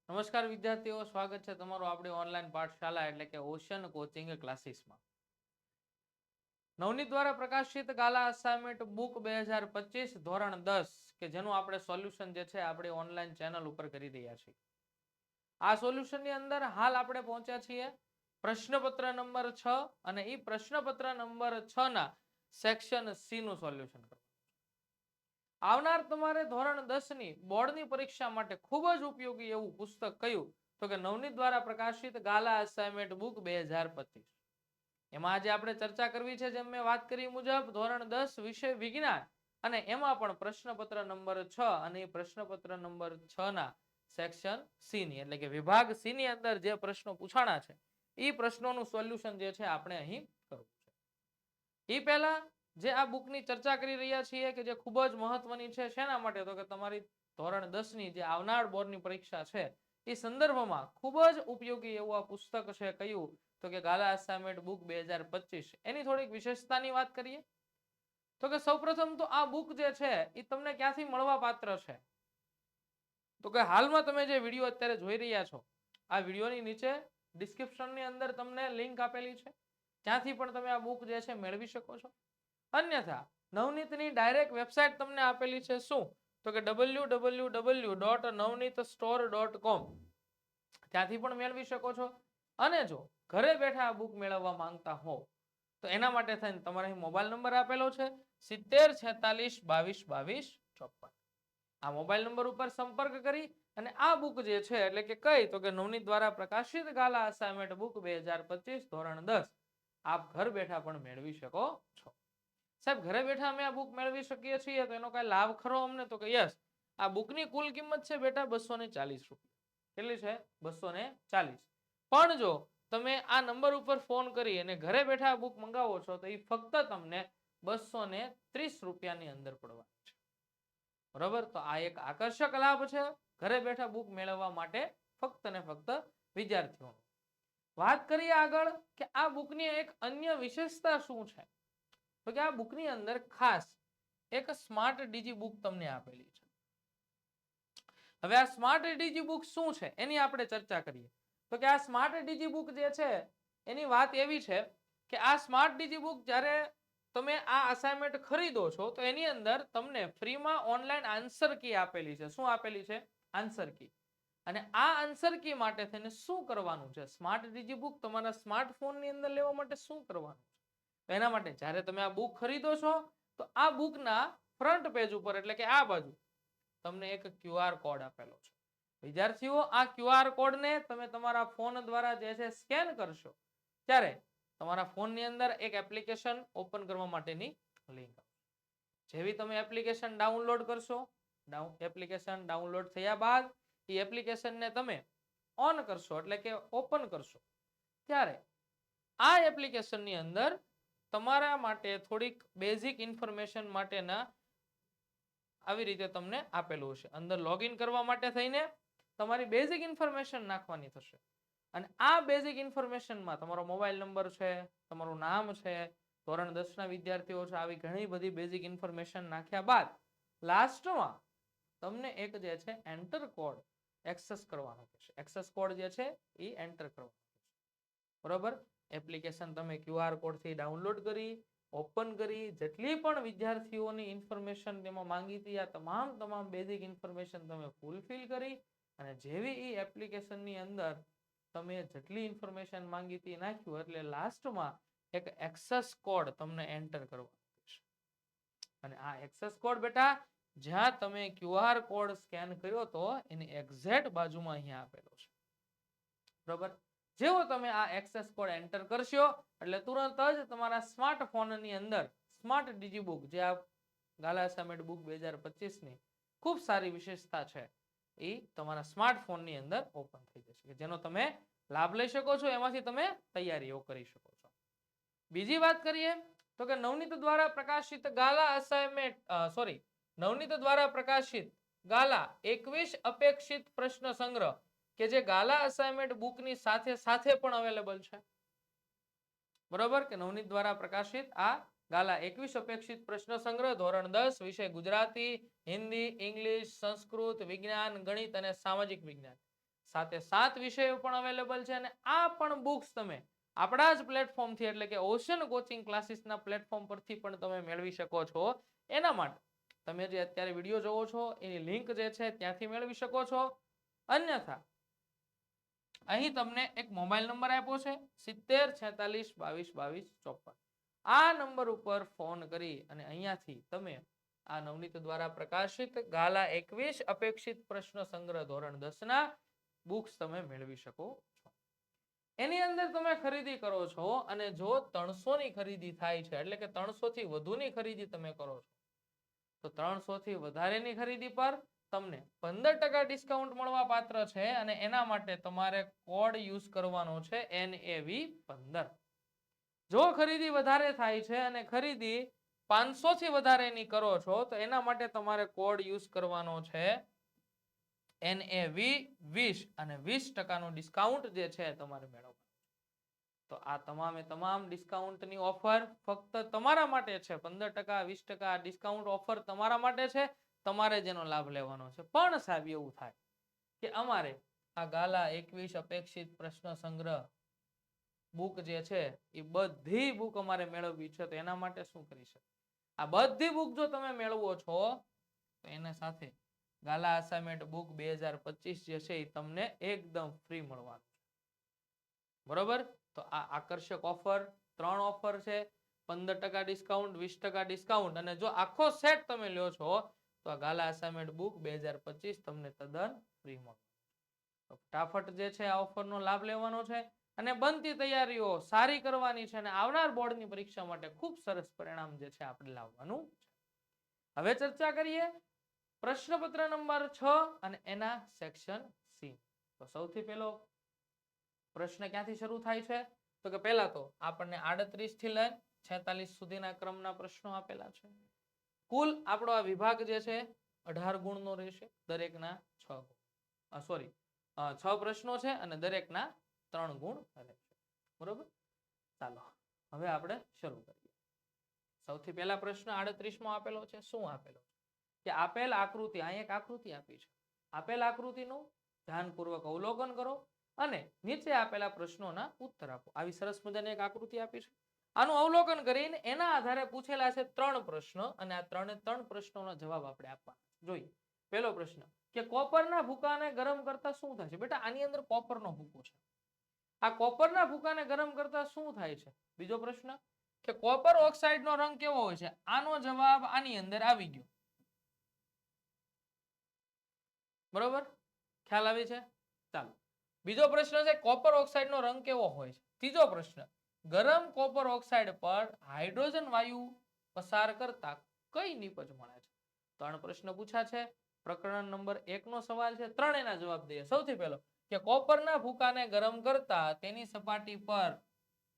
નમસ્કાર વિદ્યાર્થીઓ, સ્વાગત છે તમારું આપણી ઓનલાઈન પાઠશાલા એટલે કે ઓશન કોચિંગ ક્લાસીસમાં. નવનીત દ્વારા પ્રકાશિત ગાલા અસાઇનમેન્ટ બુક 2025 ધોરણ 10 કે જેનું આપણે સોલ્યુશન જે છે આપણી ઓનલાઈન ચેનલ ઉપર કરી રહ્યા છીએ. આ સોલ્યુશનની અંદર હાલ આપણે પહોંચ્યા છીએ પ્રશ્નપત્ર નંબર 6 અને એ પ્રશ્નપત્ર નંબર 6 ના સેક્શન સી નું સોલ્યુશન કરવું. આવનાર તમારે ધોરણ 10 ની બોર્ડની પરીક્ષા માટે ખૂબ જ ઉપયોગી એવું પુસ્તક કયું તો કે નવનીત દ્વારા પ્રકાશિત ગાલા અસાઇનમેન્ટ બુક 2025. એમાં આજે આપણે ચર્ચા કરવી છે જેમ મેં વાત કરી મુજબ ધોરણ 10 વિષય વિજ્ઞાન અને એમાં પણ પ્રશ્નપત્ર નંબર 6 અને પ્રશ્નપત્ર નંબર 6 ના સેક્શન સી ની એટલે કે વિભાગ સી ની અંદર જે પ્રશ્નો પૂછાણા છે એ પ્રશ્નોનું સોલ્યુશન જે છે આપણે અહીં કરવું છે. એ પહેલા જે આ બુકની ચર્ચા કરી રહ્યા છીએ કે જે ખૂબ જ મહત્વની છે શેના માટે તો કે તમારી ધોરણ 10 ની જે આવનાર બોર્ડની પરીક્ષા છે એ સંદર્ભમાં ખૂબ જ ઉપયોગી એવું આ પુસ્તક છે કયું તો કે ગાલા અસાઇનમેન્ટ બુક 2025. એની થોડીક વિશેષતાની વાત કરીએ તો કે સૌપ્રથમ તો આ બુક જે છે એ તમને ક્યાંથી મળવા પાત્ર છે તો કે હાલમાં તમે જે વિડીયો અત્યારે જોઈ રહ્યા છો આ વિડીયોની નીચે ડિસ્ક્રિપ્શનની અંદર તમને લિંક આપેલી છે ત્યાંથી પણ તમે આ બુક જે છે મેળવી શકો છો. અન્યથા નવનીતની ડાયરેક્ટ વેબસાઇટ તમને આપેલી છે શું તો કે www.navneetstore.com ત્યાંથી પણ મેળવી શકો છો. અને જો ઘરે બેઠા આ બુક મેળવવા માંગતા હો તો એના માટે થઈને તમારે મોબાઈલ નંબર આપેલો છે 7046222254. આ મોબાઈલ નંબર ઉપર સંપર્ક કરી અને આ બુક જે છે એટલે કે કઈ તો કે નવનીત દ્વારા પ્રકાશિત ગાલા અસાઇનમેન્ટ બુક 2025 ધોરણ 10 આપ ઘર બેઠા પણ મેળવી શકો છો. સાહેબ ઘરે બેઠા અમે આ બુક મેળવી શકીએ છીએ તો એનો કઈ લાભ ખરો અમને તો કે યસ આ બુકની કુલ કિંમત છે બેટા 240 રૂપિયા. કેટલી છે 240. પણ જો તમે આ નંબર ઉપર ફોન કરી અને ઘરે બેઠા આ બુક મંગાવો છો તો એ ફક્ત તમને 230 રૂપિયાની અંદર પડવાની છે. બરાબર તો આ એક આકર્ષક લાભ છે ઘરે બેઠા બુક મેળવવા માટે ફક્ત ને ફક્ત વિદ્યાર્થીઓ. વાત કરીએ આગળ કે આ બુકની એક અન્ય વિશેષતા શું છે તો કે આ બુકની અંદર ખાસ એક સ્માર્ટ ડીજી બુક તમને આપેલી છે. હવે આ સ્માર્ટ ડીજી બુક શું છે એની આપણે ચર્ચા કરીએ તો કે આ સ્માર્ટ ડીજી બુક જે છે એની વાત એવી છે કે આ સ્માર્ટ ડીજી બુક જ્યારે તમે આ અસાઇનમેન્ટ ખરીદો છો તો એની અંદર તમને ફ્રીમાં ઓનલાઈન આન્સર કી આપેલી છે. શું આપેલી છે? Answer key. અને આ આન્સર કી માટે થઈને શું કરવાનું છે સ્માર્ટ ડીજી બુક તમારા સ્માર્ટફોનની અંદર લેવા માટે શું કરવાનું છે એના માટે જ્યારે તમે આ બુક ખરીદો છો તો આ બુકના ફ્રન્ટ પેજ ઉપર એટલે કે આ બાજુ તમને એક ક્યુઆર કોડ આપેલો છે. વિદ્યાર્થીઓ આ ક્યુઆર કોડને તમે તમારા ફોન દ્વારા જે છે સ્કેન કરશો ત્યારે તમારા ફોનની અંદર એક એપ્લિકેશન ઓપન કરવા માટેની લિંક આવશે. જેવી તમે એપ્લિકેશન ડાઉનલોડ કરશો એપ્લિકેશન ડાઉનલોડ થયા બાદ એ એપ્લિકેશનને તમે ઓન કરશો એટલે કે ઓપન કરશો ત્યારે આ એપ્લિકેશનની અંદર તમારા માટે થોડીક બેઝિક ઇન્ફોર્મેશન માટેના આવી રીતે તમને આપેલું હશે. અંદર લોગિન કરવા માટે થઈને તમારી બેઝિક ઇન્ફોર્મેશન નાખવાની થશે અને આ બેઝિક ઇન્ફોર્મેશનમાં તમારો મોબાઈલ નંબર છે, તમારું નામ છે, ધોરણ 10 ના વિદ્યાર્થીઓ છે, આવી ઘણી બધી બેઝિક ઇન્ફોર્મેશન નાખ્યા બાદ લાસ્ટમાં તમને એક જે છે એન્ટર કોડ એક્સેસ કરવાનો છે. એક્સેસ કોડ જે છે એ એન્ટર કરવાનો છે. બરોબર એપ્લિકેશન તમે ક્યુઆર કોડથી ડાઉનલોડ કરી ઓપન કરી જેટલી પણ વિદ્યાર્થીઓની ઇન્ફોર્મેશન તેમાં માંગી હતી આ તમામ બેઝિક ઇન્ફોર્મેશન તમે ફૂલફિલ કરી અને જેવી એ એપ્લિકેશનની અંદર તમે જેટલી ઇન્ફોર્મેશન માંગી હતી નાખ્યું એટલે લાસ્ટમાં એક એક્સેસ કોડ તમને એન્ટર કરવાનો છે. અને આ એક્સેસ કોડ બેટા જ્યાં તમે ક્યુઆર કોડ સ્કેન કર્યો તો એની એક્ઝેક્ટ બાજુમાં અહીંયા આપેલો છે. બરોબર જેવો તમે આ એક્સેસ કોડ એન્ટર કરશો એટલે તુરંત જ તમારા સ્માર્ટફોનની અંદર સ્માર્ટ ડીજી બુક જે આ ગાલા અસાઇનમેન્ટ બુક 2025 ની ખૂબ સારી વિશેષતા છે એ તમારા સ્માર્ટફોનની અંદર ઓપન થઈ જશે જેનો તમે લાભ લઈ શકો છો. એમાંથી તમે તૈયારીઓ કરી શકો છો. બીજી વાત કરીએ તો કે નવનીત દ્વારા પ્રકાશિત ગાલા અસાઇનમેન્ટ નવનીત દ્વારા પ્રકાશિત ગાલા 21 અપેક્ષિત પ્રશ્ન સંગ્રહ કે જે ગાલા અસાઇનમેન્ટ બુકની સાથે સાથે પણ અવેલેબલ છે. બરોબર કે નવનીત દ્વારા પ્રકાશિત આ ગાલા 21 અપેક્ષિત પ્રશ્ન સંગ્રહ ધોરણ 10 વિષય ગુજરાતી, હિન્દી, ઇંગ્લિશ, સંસ્કૃત, વિજ્ઞાન, ગણિત અને સામાજિક વિજ્ઞાન સાથે 7 વિષયો પણ અવેલેબલ છે અને આ પણ બુક્સ તમે આપણા જ પ્લેટફોર્મ થી એટલે કે ઓશન કોચિંગ ક્લાસીસના પ્લેટફોર્મ પરથી પણ તમે મેળવી શકો છો. એના માટે તમે જે અત્યારે વિડીયો જોવો છો એની લિંક જે છે ત્યાંથી મેળવી શકો છો. અન્યથા અહીં તમને એક મોબાઈલ નંબર આપ્યો છે 7046222254. આ નંબર ઉપર ફોન કરી અને અહીંયાથી તમે આ નવનીત દ્વારા પ્રકાશિત ગાલા 21 અપેક્ષિત પ્રશ્ન સંગ્રહ ધોરણ 10 ના બુક્સ તમે મેળવી શકો છો. એની અંદર તમે ખરીદી કરો છો અને જો 300 ની ખરીદી થાય છે એટલે કે 300 થી વધુની ખરીદી તમે કરો છો તો 300 થી વધારેની ખરીદી પર તમને 15% ડિસ્કાઉન્ટ મળવા પાત્ર છે અને એના માટે તમારે કોડ યુઝ કરવાનો છે NAV15. જો ખરીદી વધારે થાય છે અને ખરીદી 500 થી વધારેની કરો છો તો એના માટે તમારે કોડ યુઝ કરવાનો છે NAV20 અને 20% નું ડિસ્કાઉન્ટ જે છે તમારે મેળવવાનું. તો આ તમામે તમામ ડિસ્કાઉન્ટની ઓફર ફક્ત તમારા માટે છે. 15% 20% ડિસ્કાઉન્ટ ઓફર તમારા માટે છે. તમારે જેનો લાભ લેવાનો છે. પણ સાહેબ એવું થાય કે અમારે આ ગાલા 21 અપેક્ષિત પ્રશ્ન સંગ્રહ બુક જે છે એ બધી બુક અમારે મેળવવી છે તો એના માટે શું કરી શકે? આ બધી બુક જો તમે મેળવો છો તો એના સાથે ગાલા અસાઇનમેન્ટ બુક 2025 જે છે એ તમને એકદમ ફ્રી મળવાનું છે. બરોબર? તો આ આકર્ષક ઓફર 3 ઓફર છે. 15% ડિસ્કાઉન્ટ 20% ડિસ્કાઉન્ટ અને જો આખો સેટ તમે લ્યો છો તો આ ગાલા અસાઇનમેન્ટ બુક 2025 તમને તદ્દન ફ્રી મળશે. તો ફટાફટ જે છે આ ઓફરનો લાભ લેવાનો છે અને બનતી તૈયારીઓ સારી કરવાની છે અને આવનાર બોર્ડની પરીક્ષા માટે ખૂબ સરસ પરિણામ જે છે આપણે લાવવાનું છે. હવે ચર્ચા કરીએ પ્રશ્નપત્ર નંબર 6 અને એના સેક્શન સી. તો સૌથી પહેલો પ્રશ્ન ક્યાંથી શરૂ થાય છે તો કે પહેલા તો આપણને 38 થી લઈ 46 સુધીના ક્રમના પ્રશ્નો આપેલા છે. કુલ આપણો આ વિભાગ જે છે 18 ગુણનો રહેશે. દરેકના 6 પ્રશ્નો છે અને દરેકના 3 ગુણ રહેશે. બરોબર? ચાલો હવે આપણે શરૂ કરીએ. સૌથી પહેલા પ્રશ્ન 38 માં આપેલો છે. શું આપેલો છે કે આપેલ આકૃતિ, અહીં એક આકૃતિ આપી છે. આપેલ આકૃતિનું ધ્યાનપૂર્વક અવલોકન કરો અને નીચે આપેલા પ્રશ્નોના ઉત્તર આપો. આવી સરસ મજાની એક આકૃતિ આપી છે. આનું અવલોકન કરીને એના આધારે પૂછેલા છે 3 પ્રશ્ન અને આ 3 પ્રશ્નોના જવાબ આપણે આપવાના. જોઈએ પહેલો પ્રશ્ન કે કોપરના ભૂકાને ગરમ કરતા શું થાય છે? બેટા આની અંદર કોપરનો ભૂકો છે. આ કોપરના ભૂકાને ગરમ કરતા શું થાય છે? બીજો પ્રશ્ન કે કોપર ઓક્સાઇડનો રંગ કેવો હોય છે? આનો જવાબ આની અંદર આવી ગયો. બરોબર? ખ્યાલ આવી છે? ચાલો બીજો પ્રશ્ન છે કોપર ઓક્સાઇડનો રંગ કેવો હોય છે? ત્રીજો પ્રશ્ન ગરમ કોપર ઓક્સાઇડ પર હાઇડ્રોજન વાયુ પસાર કરતા કઈ નિપજ મળે છે? 3 પ્રશ્ન પૂછ્યા છે. પ્રકરણ નંબર 1 નો સવાલ છે. ત્રણેયના જવાબ દઈએ. સૌથી પહેલો કે કોપરના ભૂકાને ગરમ કરતા તેની સપાટી પર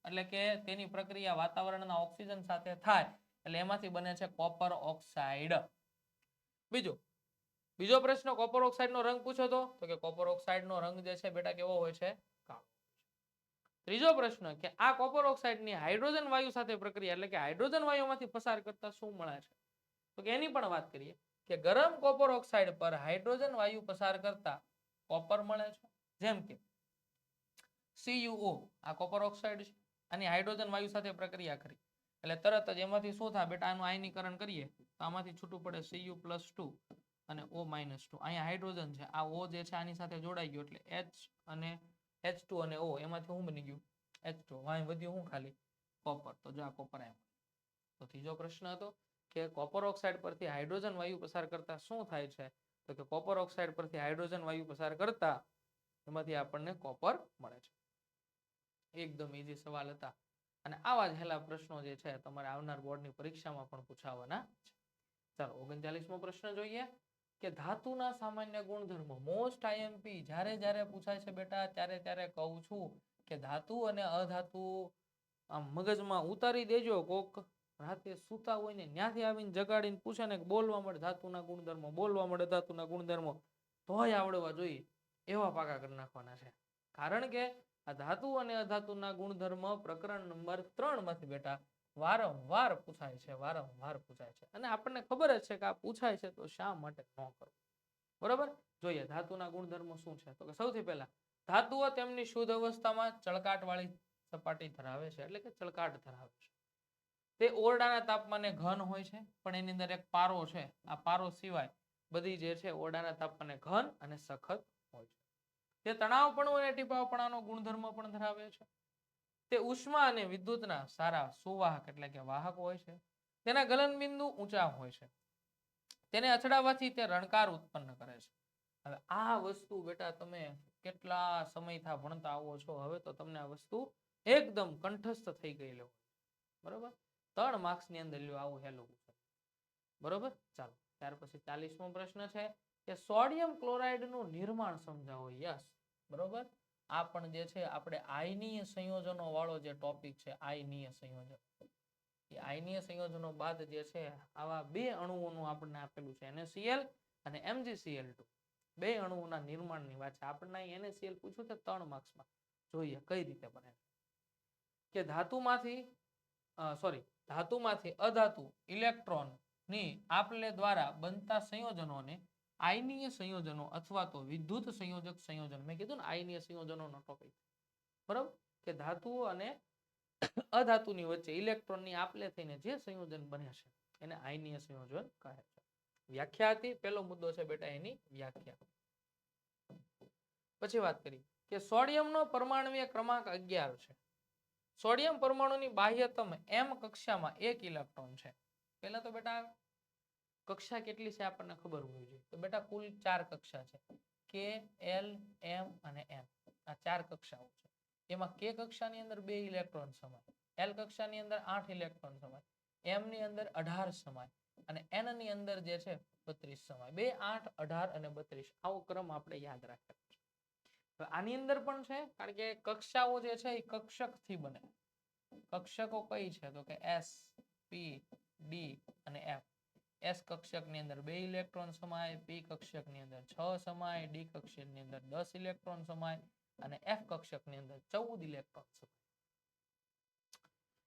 એટલે કે તેની પ્રક્રિયા વાતાવરણના ઓક્સિજન સાથે થાય એટલે એમાંથી બને છે કોપર ઓક્સાઇડ. બીજો પ્રશ્ન કોપર ઓક્સાઇડનો રંગ પૂછ્યો તો કે કોપર ઓક્સાઇડનો રંગ જે છે બેટા કેવો હોય છે? કાળો. ત્રીજો પ્રશ્ન કે આ કોપર ઓક્સાઇડની હાઇડ્રોજન વાયુ સાથે પ્રક્રિયા એટલે કે હાઇડ્રોજન વાયુમાંથી પસાર કરતા શું મળે છે? તો કે એની પણ વાત કરીએ કે ગરમ કોપર ઓક્સાઇડ પર હાઇડ્રોજન વાયુ પસાર કરતા કોપર મળે છે. જેમ કે CuO આ કોપર ઓક્સાઇડ છે. આની હાઇડ્રોજન વાયુ સાથે પ્રક્રિયા કરી એટલે તરત જ એમાંથી શું થાય બેટા? આનું આયનીકરણ કરીએ તો આમાંથી છૂટું પડે Cu+2 અને O-2. અહીંયા હાઇડ્રોજન છે. આ O જે છે આની સાથે જોડાઈ ગયો એટલે H અને H2 અને O એમાંથી શું બની ગયું? H2. અહીં વધ્યું શું ખાલી? કોપર. તો જો આ કોપર આયન. તો ત્રીજો પ્રશ્ન હતો કે કોપર ઓક્સાઇડ પરથી હાઇડ્રોજન વાયુ પસાર કરતા શું થાય છે? તો કે કોપર ઓક્સાઇડ પરથી હાઇડ્રોજન વાયુ પસાર કરતા એમાંથી આપણને કોપર મળે છે. એકદમ ઈઝી સવાલ હતા અને આવા જ હેલા પ્રશ્નો જે છે તમારે આવનાર બોર્ડની પરીક્ષામાં પણ પૂછાવાના છે. ચાલો 39મો પ્રશ્ન જોઈએ કે ધાતુના સામાન્ય ગુણધર્મો. મોસ્ટ IMP જ્યારે પૂછાય છે બેટા ત્યારે કહું છું કે ધાતુ અને અધાતુ આમ મગજમાં ઉતારી દેજો. કોક રાતે સૂતા હોય ને ત્યાંથી આવીને જગાડીને પૂછે ને બોલવા મળે ધાતુના ગુણધર્મો, બોલવા મળે ધાતુના ગુણધર્મો, તોય આવડવા જોઈએ એવા પાકા કરી નાખવાના છે. કારણ કે આ ધાતુ અને અધાતુના ગુણધર્મ પ્રકરણ નંબર 3 માંથી બેટા વારંવાર પૂછાય છે અને આપણને ખબર જ છે કે આ પૂછાય છે તો શા માટે ન કરવું. બરોબર. જોઈએ ધાતુના ગુણધર્મો શું છે. તો કે સૌથી પહેલા ધાતુઓ તેમની શુદ્ધ અવસ્થામાં ચળકાટ વાળી સપાટી ધરાવે છે, એટલે કે ચળકાટ ધરાવે છે. તે ઓરડાના તાપમાને ઘન હોય છે, પણ એની અંદર એક પારો છે. આ પારો સિવાય બધી જે છે ઓરડાના તાપમાને ઘન અને સખત હોય છે. તે તણાવપણું અને ટીપાવપણાનો ગુણધર્મ પણ ધરાવે છે. તે ઉષ્મા અને વિદ્યુતના સારા સુવાહક એટલે કે વાહક હોય છે. તેના ગલનબિંદુ ઊંચા હોય છે. તેને અથડાવાથી તે રણકાર ઉત્પન્ન કરે છે. હવે આ વસ્તુ બેટા તમે કેટલા સમયથી ભણતા આવો છો, હવે તો તમને આ વસ્તુ એકદમ કંઠસ્થ થઈ ગયેલો. બરોબર. 3 માર્ક્સ ની અંદર લ્યો આવું હેલું. બરોબર. ચાલો ત્યાર પછી 40મો પ્રશ્ન છે કે સોડિયમ ક્લોરાઇડ નું નિર્માણ સમજાવો. યસ. બરોબર. આ પણ જે છે આપણે આયનીય સંયોજનો વાળો જે ટોપિક છે, આયનીય સંયોજન. એ આયનીય સંયોજનો બાદ જે છે આવા બે અણુઓનું આપણને આપેલું છે, NaCl અને MgCl2. બે અણુઓના નિર્માણની વાત છે. આપણને NaCl પૂછ્યું છે 3 માર્ક્સમાં. જોઈએ કઈ રીતે બને. કે ધાતુમાંથી અધાતુ ઇલેક્ટ્રોન ની આપલે દ્વારા બનતા સંયોજનોને આયનીય સંયોજનો અથવા તો વિદ્યુત સંયોજક સંયોજન. મેં કીધું ને આયનીય સંયોજનોનો ટોપિક. બરાબર. કે ધાતુઓ અને અધાતુની વચ્ચે ઇલેક્ટ્રોનની આપલે થઈને જે સંયોજન બને છે એને આયનીય સંયોજન કહે છે. વ્યાખ્યા હતી. પહેલો મુદ્દો છે બેટા એની વ્યાખ્યા. પછી વાત કરી કે સોડિયમનો પરમાણ્વીય ક્રમાંક 11 છે. સોડિયમ પરમાણુની બાહ્યતમ m કક્ષામાં 1 ઇલેક્ટ્રોન છે. પહેલા તો બેટા કક્ષા કેટલી છે આપણને ખબર હોવી જોઈએ. તો બેટા કુલ 4 કક્ષા છે. K, L, M અને N. આ 4 કક્ષાઓ છે. એમાં K કક્ષાની અંદર 2 ઇલેક્ટ્રોન સમાય, L કક્ષાની અંદર 8 ઇલેક્ટ્રોન સમાય, M ની અંદર 18 સમાય અને N ની અંદર જે છે 32 સમાય. 2, 8, 18 અને 32 આવો ક્રમ આપણે યાદ રાખવાનો છે. આની અંદર પણ છે, કારણ કે કક્ષાઓ જે છે એ કક્ષકથી બને. કક્ષકો કઈ છે તો કે S, P, D અને F. S કક્ષકની અંદર 2 ઇલેક્ટ્રોન સમાય, P કક્ષકની અંદર 6 સમાય, D કક્ષકની અંદર 10 ઇલેક્ટ્રોન સમાય અને F કક્ષકની અંદર 14 ઇલેક્ટ્રોન સમાય.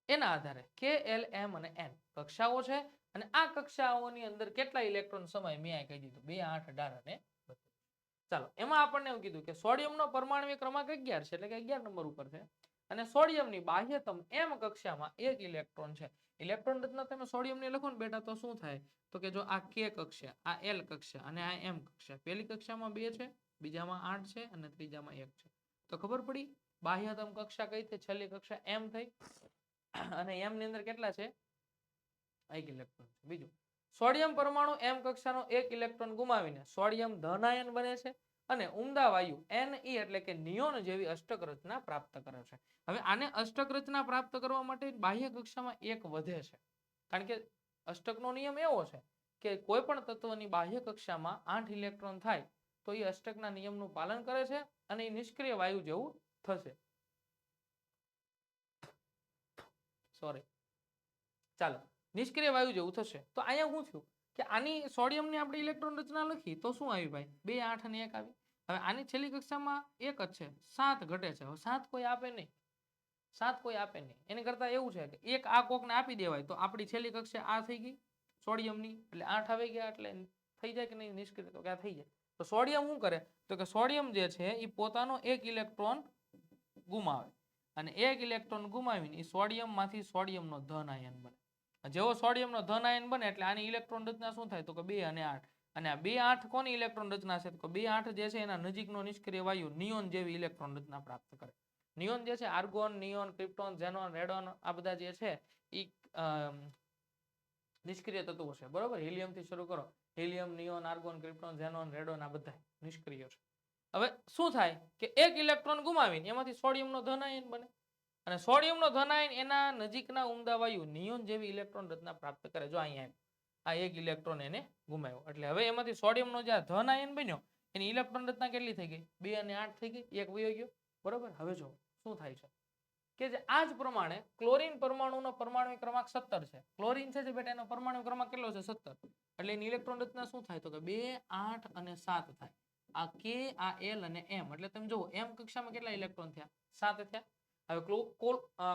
એના આધારે K, L, M અને N કક્ષાઓ છે અને આ કક્ષાઓની અંદર કેટલા ઇલેક્ટ્રોન સમાય મેં આ કહી દીધું 2, 8, 18 અને 32. ચાલો એમાં આપણને એવું કીધું કે સોડિયમનો પરમાણ્વીય ક્રમાંક 11 છે, એટલે કે 11 નંબર ઉપર છે અને સોડિયમની બાહ્યતમ m કક્ષામાં 1 ઇલેક્ટ્રોન છે. ઇલેક્ટ્રોન રચના તમે સોડિયમની લખો ને બેટા તો શું થાય તો કે જો આ K કક્ષા, આ L કક્ષા અને આ M કક્ષા. પહેલી કક્ષામાં 2 છે, બીજામાં 8 છે અને ત્રીજામાં 1 છે. તો ખબર પડી બાહ્યતમ કક્ષા કઈ થઈ? છેલ્લી કક્ષા M થઈ અને M ની અંદર કેટલા છે? 1 ઇલેક્ટ્રોન. બીજું સોડિયમ પરમાણુ M કક્ષાનો 1 ઇલેક્ટ્રોન ગુમાવીને સોડિયમ ધન આયન બને છે અને ઉમદા વાયુ Ne એટલે કે નિયોન જેવી અષ્ટક રચના પ્રાપ્ત કરે છે. હવે આને અષ્ટક રચના પ્રાપ્ત કરવા માટે બાહ્ય કક્ષામાં 1 વધે છે, કારણ કે અષ્ટકનો નિયમ એવો છે કે કોઈ પણ તત્વની બાહ્ય કક્ષામાં 8 ઇલેક્ટ્રોન થાય તો એ અષ્ટકના નિયમનું પાલન કરે છે અને એ નિષ્ક્રિય વાયુ જેવું થશે. ચાલો નિષ્ક્રિય વાયુ જેવું થશે. તો અહીંયા શું થયું કે આની સોડિયમની આપણે ઇલેક્ટ્રોન રચના લખી તો શું આવી ભાઈ? 2, 8 અને 1 આવી. હવે આની છેલ્લી કક્ષામાં 1 જ છે, 7 ઘટે છે. હવે 7 કોઈ આપે નહીં, 7 કોઈ આપે નહીં. એની કરતા એવું છે કે એક આ કોકને આપી દેવાય તો આપણી છેલ્લી કક્ષા આ થઈ ગઈ સોડિયમની, એટલે 8 આવી ગયા એટલે થઈ જાય કે નહીં નિષ્ક્રિય? તો ક્યાં થઈ જાય. તો સોડિયમ શું કરે તો કે સોડિયમ જે છે એ પોતાનો 1 ઇલેક્ટ્રોન ગુમાવે અને 1 ઇલેક્ટ્રોન ગુમાવીને એ સોડિયમમાંથી સોડિયમનો ધન આયન બને. જેવો સોડિયમનો ધન આયન બને એટલે આની ઇલેક્ટ્રોન રચના શું થાય તો કે 2 અને 8. અને આ 2, 8 કોની ઇલેક્ટ્રોન રચના છે તો 2, 8 જે છે એના નજીકનો નિષ્ક્રિય વાયુ નિયોન જેવી ઇલેક્ટ્રોન રચના પ્રાપ્ત કરે. નિયોન જે છે argon, neon, krypton, xenon, radon આ બધા જે છે એ નિષ્ક્રિય તત્વો છે. બરોબર. હિલિયમ થી શરૂ કરો, helium, neon, argon, krypton, xenon, radon આ બધા નિષ્ક્રિય છે. હવે શું થાય કે 1 ઇલેક્ટ્રોન ગુમાવીને એમાંથી સોડિયમનો ધન આયન બને અને સોડિયમનો ધન આયન એના નજીકના ઉમદા વાયુ નિયોન જેવી ઇલેક્ટ્રોન રચના પ્રાપ્ત કરે. જો અહીંયા આ 1 ઇલેક્ટ્રોન એને ગુમાવ્યો એટલે હવે એમાંથી સોડિયમનો જે ધન આયન બન્યો એની ઇલેક્ટ્રોન રચના કેટલી થઈ ગઈ? 2 અને 8 થઈ ગઈ, 1 વયો ગયો. બરોબર. હવે જો શું થાય છે કે જે આ જ પ્રમાણે ક્લોરીન પરમાણુનો પરમાણુ ક્રમાંક 17 છે. ક્લોરીન છે જે બેટા એનો પરમાણુ ક્રમાંક કેટલો છે? 17. એટલે એની ઇલેક્ટ્રોન રચના શું થાય તો કે 2, 8 અને 7 થાય. આ K, આ L અને M એટલે તમે જુઓ M કક્ષામાં કેટલા ઇલેક્ટ્રોન થયા? 7 થયા. હવે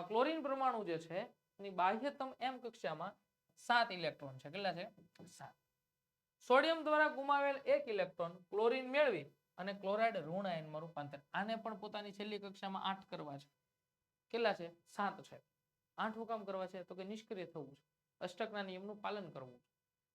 ક્લોરીન પરમાણુ જે છે એની બાહ્યતમ M કક્ષામાં 7 ઇલેક્ટ્રોન છે. કેટલા છે? 7. સોડિયમ દ્વારા ગુમાવેલ એક ઇલેક્ટ્રોન ક્લોરીન મેળવી અને ક્લોરાઇડ ઋણ આયનમાં રૂપાંતર. આને પણ પોતાની છેલ્લી કક્ષામાં 8 કરવા છે. કેટલા છે? 7 છે. 8 હું કામ કરવા છે? તો કે નિષ્ક્રિય થવું છે, અષ્ટકના નિયમનું પાલન કરવું છે.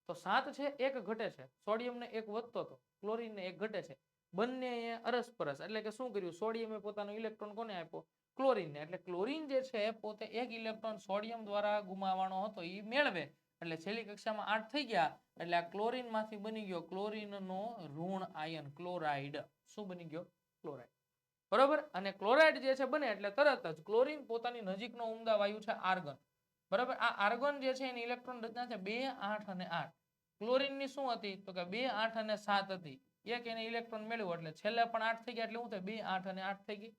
તો 7 છે, એક ઘટે છે. સોડિયમને એક વધતો હતો, ક્લોરીનને એક ઘટે છે. બંને અરસપરસ, એટલે કે શું કર્યું? સોડિયમે પોતાનો ઇલેક્ટ્રોન કોને આપ્યો? ક્લોરીનને. એટલે ક્લોરીન જે છે પોતે એક ઇલેક્ટ્રોન સોડિયમ દ્વારા ગુમાવવાનો હતો એ મેળવે, એટલે છેલ્લી કક્ષામાં 8 થઈ ગયા. એટલે આ ક્લોરીન માંથી બની ગયો ક્લોરીનનો ઋણ આયન ક્લોરાઇડ. શું બની ગયો? ક્લોરાઇડ. બરોબર. અને ક્લોરાઇડ જે છે બને એટલે તરત જ ક્લોરીન પોતાની નજીકનો ઉમદા વાયુ છે આર્ગન. બરાબર. આ આર્ગન જે છે એની ઇલેક્ટ્રોન રચના છે 2 8 અને 8. ક્લોરીન ની શું હતી? તો કે 2 8 અને 7 હતી. એક એને ઇલેક્ટ્રોન મેળવ્યો એટલે છેલ્લે પણ 8 થઈ ગયા, એટલે શું થાય? 2 8 અને 8 થઈ ગઈ.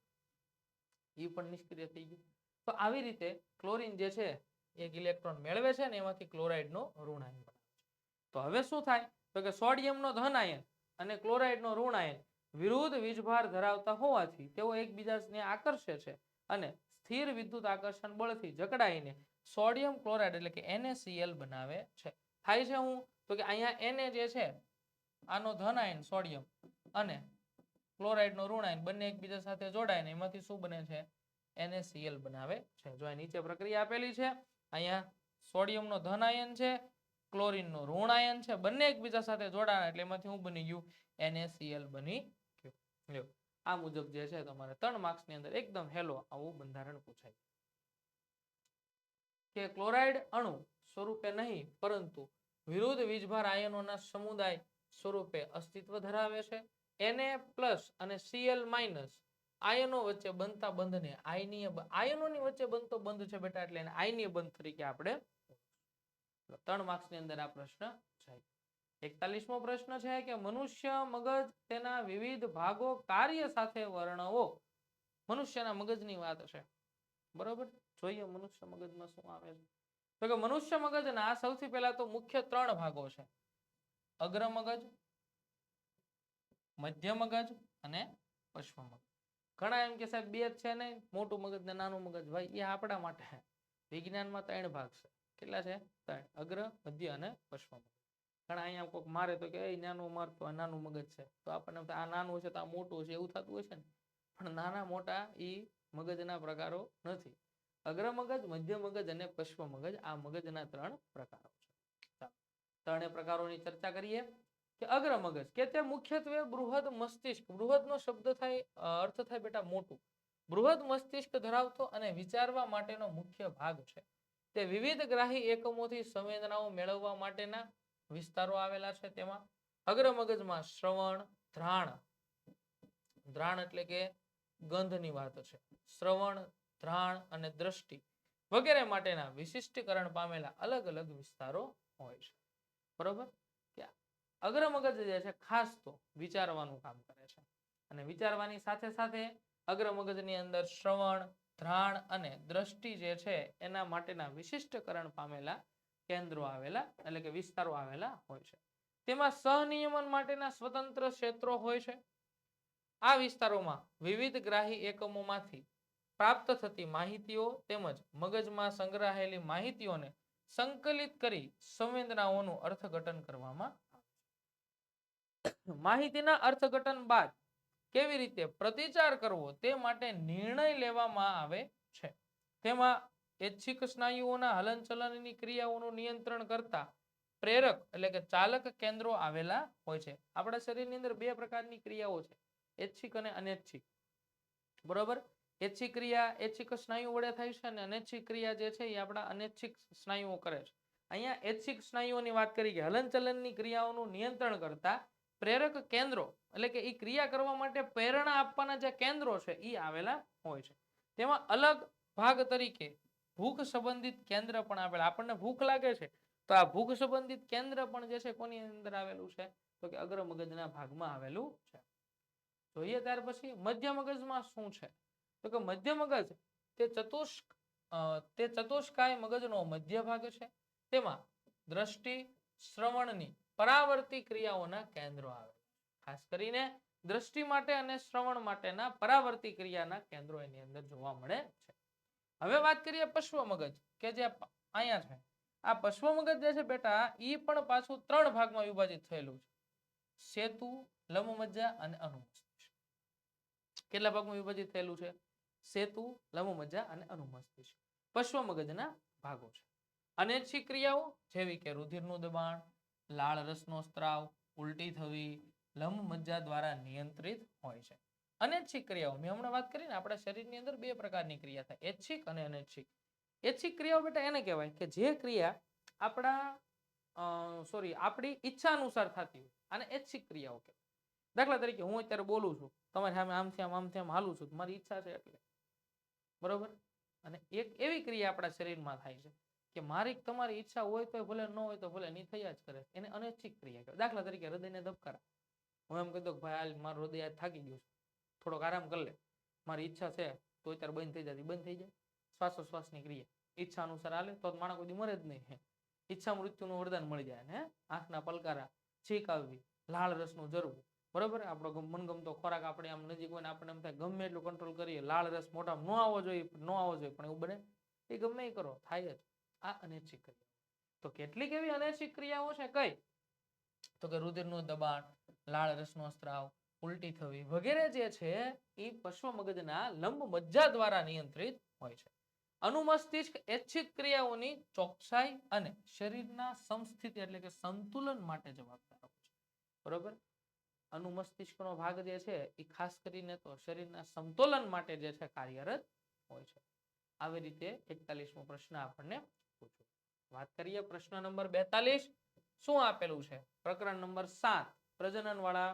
એ પણ નિષ્ક્રિય થઈ ગયું. તો આવી રીતે ક્લોરીન જે છે એક ઇલેક્ટ્રોન મેળવે છે ને એમાંથી ક્લોરાઇડનો ઋણ આયન બનાવે છે. તો હવે શું થાય? તો કે સોડિયમનો ધન આયન અને ક્લોરાઇડનો ઋણ આયન વિરુદ્ધ વીજભાર ધરાવતા હોવાથી તેઓ એકબીજાને આકર્ષે છે અને સ્થિર વિદ્યુત આકર્ષણ બળથી જકડાઈને સોડિયમ ક્લોરાઇડ એટલે કે NaCl બનાવે છે. થાય છે હું? તો કે અહીંયા Na જે છે આનો ધન આયન સોડિયમ અને ક્લોરાઇડનો ઋણ આયન બંને એકબીજા સાથે જોડાઈને એમાંથી શું બને છે? NaCl બનાવે છે. જો આ નીચે પ્રક્રિયા આપેલી છે, અહીંયા સોડિયમનો ધન આયન છે, ક્લોરીનનો ઋણ આયન છે, બંને એકબીજા સાથે જોડાણા એટલે એમાંથી શું બની ગયું? NaCl બની ગયું. આ મુજબ જે છે તમારે 3 માર્ક્સ ની અંદર એકદમ હેલો આવું બંધારણ પૂછાય કે ક્લોરાઇડ અણુ સ્વરૂપે નહીં પરંતુ વિરુદ્ધ વીજભાર આયનોના સમુદાય સ્વરૂપે અસ્તિત્વ ધરાવે છે. Na+ અને Cl- આયનો વચ્ચે બનતા બંધને આયનીય આયનોની વચ્ચે બનતો બંધ છે બેટા, એટલે એને આયનીય બંધ તરીકે આપણે 3 માર્ક્સ ની અંદર આ પ્રશ્ન છે. 41મો પ્રશ્ન છે કે મનુષ્ય મગજ તેના વિવિધ ભાગો કાર્ય સાથે વર્ણવો. મનુષ્યના મગજની વાત છે. બરોબર. જોઈએ મનુષ્ય મગજમાં શું આવે છે. તો કે મનુષ્ય મગજના સૌથી પહેલા તો મુખ્ય 3 ભાગો છે: અગ્ર મગજ, મધ્ય મગજ અને પશ્વ મગજ. ઘણા એમ કે સાહેબ બે જ છે ને, મોટું મગજ ને નાનું મગજ. ભાઈ એ આપણા માટે વિજ્ઞાનમાં 3 ભાગ છે. કેટલા છે? 3. અગ્ર, મધ્ય અને પશ્વ મગજ. ઘણા અહીંયા કોઈક મારે તો કે એ નાનું મારતો આ નાનું મગજ છે, તો આપણને આ નાનું છે તો આ મોટું છે એવું થતું હોય છે ને. પણ નાના મોટા એ મગજના પ્રકારો નથી. અગ્ર મગજ, મધ્ય મગજ અને પશ્વ મગજ આ મગજના 3 પ્રકારો છે. ત્રણે પ્રકારોની ચર્ચા કરીએ. કે અગ્ર મગજ કે તે મુખ્યત્વે બૃહદ મસ્તિષ્ક, બૃહદનો શબ્દ થાય અર્થ થાય બેટા મોટું, બૃહદ મસ્તિષ્ક ધરાવતો અને વિચારવા માટેનો મુખ્ય ભાગ છે. તે વિવિધ ગ્રાહી એકમોથી સંવેદનાઓ મેળવવા માટેના વિસ્તારો આવેલા છે. તેમાં અગ્ર મગજમાં શ્રવણ, ધ્રાણ, ધ્રાણ એટલે કે ગંધની વાત છે, શ્રવણ, ધ્રાણ અને દ્રષ્ટિ વગેરે માટેના વિશિષ્ટીકરણ પામેલા અલગ અલગ વિસ્તારો હોય છે. બરોબર. અગ્ર મગજ જે છે ખાસ તો વિચારવાનું કામ કરે છે, અને વિચારવાની સાથે સાથે અગ્ર મગજની અંદર શ્રવણ, ધ્રાણ અને દ્રષ્ટિ જે છે એના માટેના વિશિષ્ટકરણ પામેલા કેન્દ્રો આવેલા એટલે કે વિસ્તારો આવેલા હોય છે. તેમાં સહનિયમન માટેના સ્વતંત્ર ક્ષેત્રો હોય છે. આ વિસ્તારોમાં વિવિધ ગ્રાહી એકમોમાંથી પ્રાપ્ત થતી માહિતીઓ તેમજ મગજમાં સંગ્રહાયેલી માહિતીઓને સંકલિત કરી સંવેદનાઓનું અર્થઘટન કરવામાં માહિતીના અર્થઘટન બાદ કેવી રીતે પ્રતિચાર કરવો તે માટે નિર્ણય લેવામાં આવે છે. તેમાં ઐચ્છિક સ્નાયુઓના હલનચલનની ક્રિયાઓનું નિયંત્રણ કરતા પ્રેરક એટલે કે ચાલક કેન્દ્રો આવેલા હોય છે. આપણા શરીરની અંદર 2 પ્રકારની ક્રિયાઓ છે, ઐચ્છિક અને અનૈચ્છિક. બરોબર. ઐચ્છિક ક્રિયા ઐચ્છિક સ્નાયુ વડે થાય છે અને અનૈચ્છિક ક્રિયા જે છે એ આપણા અનૈચ્છિક સ્નાયુઓ કરે છે. અહીંયા ઐચ્છિક સ્નાયુઓની વાત કરી કે હલનચલનની ક્રિયાઓનું નિયંત્રણ કરતા પ્રેરક કેન્દ્રો એટલે કે એ ક્રિયા કરવા માટે પ્રેરણા આપવાના જે કેન્દ્રો છે એ આવેલા હોય છે. તેમાં અલગ ભાગ તરીકે ભૂખ સંબંધિત કેન્દ્ર પણ આવેલા. આપણને ભૂખ લાગે છે તો આ ભૂખ સંબંધિત કેન્દ્ર પણ જે છે કોની અંદર આવેલું છે? તો કે અગ્ર મગજના ભાગમાં આવેલું છે. જોઈએ ત્યાર પછી મધ્ય મગજમાં શું છે? તો કે મધ્ય મગજ તે ચતુષ્કાય મગજનો મધ્ય ભાગ છે. તેમાં દ્રષ્ટિ, શ્રવણની પરાવર્તી ક્રિયાઓના કેન્દ્રો આવે. ખાસ કરીને દ્રષ્ટિ માટે અને શ્રવણ માટેના પરાવર્તી ક્રિયાના કેન્દ્રો એની અંદર જોવા મળે છે. હવે વાત કરીએ પશ્વ મગજ કે જે અહીંયા છે. આ પશ્વ મગજ જે છે બેટા ઈ પણ પાછું 3 ભાગમાં વિભાજિત થયેલું છે. સેતુ, લંબમજ્જા અને અનુમસ્તિષ્ક. કેટલા ભાગમાં વિભાજિત થયેલું છે? સેતુ, લંબમજ્જા અને અનુમસ્તિષ્ક. પશ્વ મગજના ભાગો છે. અનૈચ્છિક ક્રિયાઓ જેવી કે રુધિરનું દબાણ, લાળ રસનો સ્ત્રાવ, ઉલટી થવી, લંબમજ્જા દ્વારા નિયંત્રિત હોય છે. અનૈચ્છિક ક્રિયાઓ મેં હમણાં વાત કરી ને, આપણા શરીરની અંદર 2 પ્રકારની ક્રિયા થાય, ઐચ્છિક અને અનૈચ્છિક. ઐચ્છિક ક્રિયાઓ બેટા એને કહેવાય કે જે ક્રિયા આપણી ઈચ્છા અનુસાર થતી હોય, આને ઐચ્છિક ક્રિયાઓ કહેવાય. દાખલા તરીકે હું અત્યારે બોલું છું, તમારી સામે આમથી આમ હાલું છું, મારી ઈચ્છા છે એટલે, બરોબર. અને એક એવી ક્રિયા આપણા શરીરમાં થાય છે કે મારી તમારી ઈચ્છા હોય તો ભલે, ન હોય તો ભલે, ની થયા જ કરે, એને અનૈચ્છિક ક્રિયા કહેવાય. દાખલા તરીકે હૃદયને ધબકારા. હું એમ કહી દઉં ભાઈ હાલ મારું હૃદય આજ થાકી ગયું છે, થોડોક આરામ કરી લે, મારી ઈચ્છા છે તો અત્યારે બંધ થઈ જતી, બંધ થઈ જાય. શ્વાસોશ્વાસની ક્રિયા ઈચ્છા અનુસાર હાલે તો માણસ કોઈ મરે જ નહીં. ઈચ્છા મૃત્યુનું વરદાન મળી જાય ને. આંખના પલકારા, છીક આવવી, લાળ રસનું ઝરવું, બરોબર. આપણો મનગમતો ખોરાક આપણે આમ નજીક હોય ને આપણે એમ થાય ગમે એટલું કંટ્રોલ કરીએ, લાળ રસ મોઢામાં ન આવવો જોઈએ, પણ એવું બને, એ ગમે એ કરો થાય જ. આ અનૈચ્છિક ક્રિયા. તો કેટલીક એવી અનૈચ્છિક ક્રિયાઓ છે કઈ? તો કે રુધિરનું દબાણ, લાળ રસનો સ્ત્રાવ, ઉલટી થવી વગેરે જે છે એ પશ્વ મગજના લંબમજ્જા દ્વારા નિયંત્રિત હોય છે. અનુમસ્તિષ્ક ઐચ્છિક ક્રિયાઓની ચોકસાઈ અને શરીરના સમસ્થિતિ એટલે કે સંતુલન માટે જવાબદાર હોય છે. બરોબર. અનુમસ્તિષ્કનો ભાગ જે છે એ ખાસ કરીને તો શરીરના સંતુલન માટે જે છે કાર્યરત હોય છે. આવી રીતે 41મો પ્રશ્ન આપણને પૂછ્યો. વાત કરીએ પ્રશ્ન નંબર 42. શું આપેલું છે? પ્રકરણ નંબર 7 પ્રજનન વાળા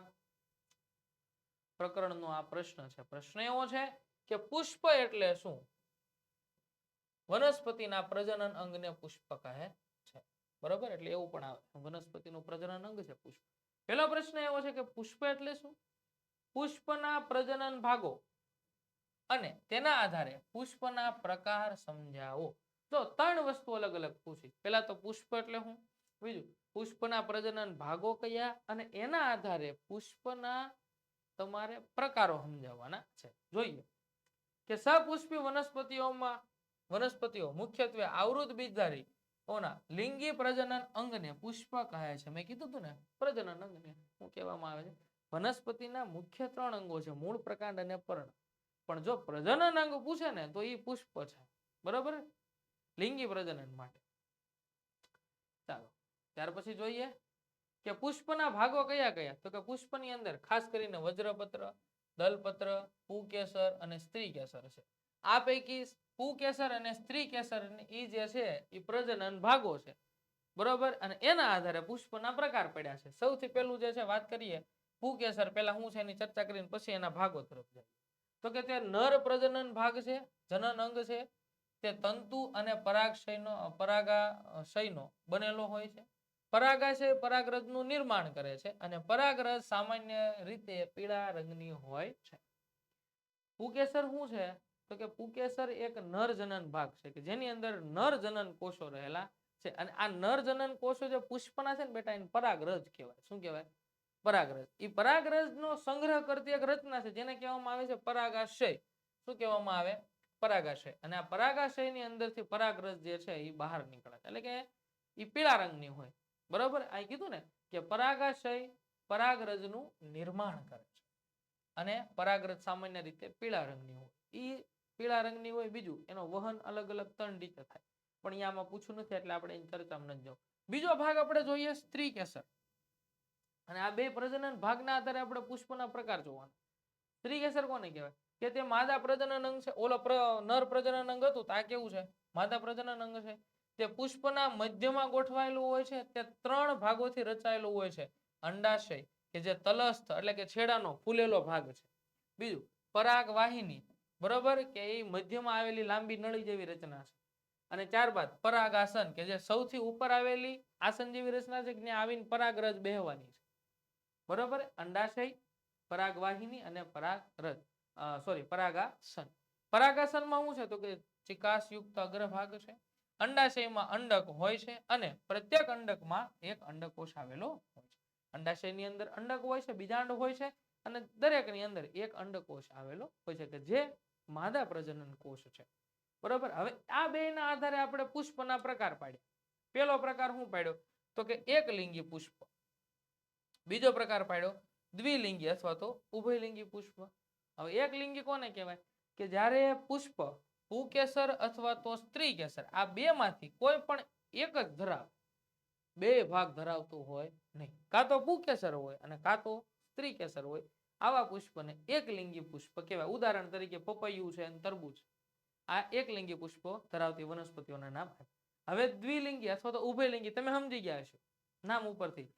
પ્રકરણનો આ પ્રશ્ન છે. પ્રશ્ન એવો છે કે પુષ્પ એટલે શું? વનસ્પતિના પ્રજનન અંગને પુષ્પ કહે છે. બરોબર. એટલે એવું પણ આવે, વનસ્પતિનું પ્રજનન અંગ છે પુષ્પ. પહેલો પ્રશ્ન એવો છે કે પુષ્પ એટલે શું? પુષ્પના પ્રજનન ભાગો અને તેના આધારે પુષ્પના પ્રકાર સમજાવો. તો 3 વસ્તુ અલગ અલગ પૂછી. પહેલા તો પુષ્પ એટલે શું, બીજું પુષ્પના પ્રજનન ભાગો કયા, અને એના આધારે પુષ્પના તમારે પ્રકારો સમજાવવાના છે. જોઈએ કે સપુષ્પી વનસ્પતિઓ મુખ્યત્વે આવૃત બીજધારી લિંગી પ્રજનન અંગને પુષ્પ કહે છે. મેં કીધું હતું ને પ્રજનન અંગને શું કહેવામાં આવે છે? વનસ્પતિના મુખ્ય 3 અંગો છે, મૂળ, પ્રકાંડ અને પર્ણ. પણ જો પ્રજનન અંગ પૂછે ને તો એ પુષ્પ છે. બરોબર. લિંગી પ્રજનન માટે. ચાલો ત્યાર પછી જોઈએ કે પુષ્પના ભાગો કયા કયા? તો કે પુષ્પની અંદર ખાસ કરીને વજ્રપત્ર, દલપત્ર, પુકેસર અને સ્ત્રી કેસર છે. આ પૈકી પુકેસર અને સ્ત્રી કેસર એ જે છે એ પ્રજનન ભાગો છે. બરોબર. અને એના આધારે પુષ્પના પ્રકાર પડ્યા છે. સૌથી પહેલું જે છે વાત કરીએ પુકેસર, પહેલા હું છે એની ચર્ચા કરીને પછી એના ભાગો તરફ જાય. તો કે તે નર પ્રજનન ભાગ છે, જનન અંગ છે. તે તંતુ અને પરાગાશયનો બનેલો હોય છે. પરાગાશય પરાગરજનું નિર્માણ કરે છે અને પરાગરજ સામાન્ય રીતે પીળા રંગની હોય છે. પુકેસર શું છે? તો કે પુકેસર એક નર જનન ભાગ છે કે જેની અંદર નર જનન કોષો રહેલા છે. અને આ નર જનન કોષો જે પુષ્પના છે ને બેટા એને પરાગરજ કહેવાય. શું કહેવાય? પરાગરજ. એ પરાગરજનો સંગ્રહ કરતી એક રચના છે જેને કહેવામાં આવે છે પરાગાશય. શું કહેવામાં આવે? પરાગાશય. અને આ પરાગાશયની અંદરથી પરાગરજ જે છે એ બહાર નીકળે છે, એટલે કે એ પીળા રંગની હોય. બરોબર. આ કીધું ને કે પરાગાશય પરાગરજનું નિર્માણ કરે છે અને પરાગરજ સામાન્ય રીતે પીળા રંગની હોય. એ પીળા રંગની હોય. બીજું એનો વહન અલગ અલગ 3 રીતે થાય, પણ અહીંયા પૂછ્યું નથી એટલે આપણે એની ચર્ચામાં નથી જવું. બીજો ભાગ આપણે જોઈએ સ્ત્રી કેસર. અને આ બે પ્રજનન ભાગના આધારે આપણે પુષ્પના પ્રકાર જોવાના. સ્ત્રી કેસર કોને કહેવાય? કે તે માદા પ્રજનન અંગ છે. ઓલો નર પ્રજનન અંગ હતું, આ કેવું છે? માદા પ્રજનન અંગ છે. તે પુષ્પના મધ્યમાં ગોઠવાયેલું હોય છે. તે 3 ભાગોથી રચાયેલું હોય છે. અંડાશય કે જે તલસ્થ એટલે કે છેડાનો ફૂલેલો ભાગ છે. બીજું પરાગ વાહિની, બરોબર, કે એ મધ્યમાં આવેલી લાંબી નળી જેવી રચના છે. અને ત્યારબાદ પરાગાસન કે જે સૌથી ઉપર આવેલી આસન જેવી રચના છે, ત્યાં આવીને પરાગરજ બેહવાની છે. બરોબર. અંડાશય, પરાગવાહિની અને પરાગાસન. પરાગાસનમાં શું છે? તો કે ચિકાસયુક્ત અગ્રભાગ છે. અંડાશયમાં અંડક હોય છે અને પ્રત્યેક અંડકમાં એક અંડકોષ આવેલો હોય છે. અંડાશયની અંદર અંડક હોય છે, બીજાંડ હોય છે અને દરેકની અંદર એક અંડકોષ આવેલો હોય છે કે જે માદા પ્રજનન કોષ છે. બરોબર. હવે આ બેના આધારે આપણે પુષ્પના પ્રકાર પાડ્યા. પેલો પ્રકાર શું પાડ્યો તો કે એકલિંગી પુષ્પ, બીજો પ્રકાર પાડ્યો દ્વિલિંગી અથવા તો ઉભયલિંગી પુષ્પ. હવે એકલિંગી કોને કહેવાય કે જ્યારે પુષ્પ પુકેસર અથવા તો સ્ત્રી કેસર આ બે માંથી કોઈ પણ એક જ ધરાવ બે ભાગ ધરાવતું હોય નહીં, કાં તો પુકેસર હોય અને કાં તો સ્ત્રી કેસર હોય, આવા પુષ્પને એકલિંગી પુષ્પ કહેવાય. ઉદાહરણ તરીકે પપૈયું છે અને તરબૂચ, આ એકલિંગી પુષ્પો ધરાવતી વનસ્પતિઓના નામ. હવે દ્વિલિંગી અથવા તો ઉભયલિંગી તમે સમજી ગયા છો નામ ઉપરથી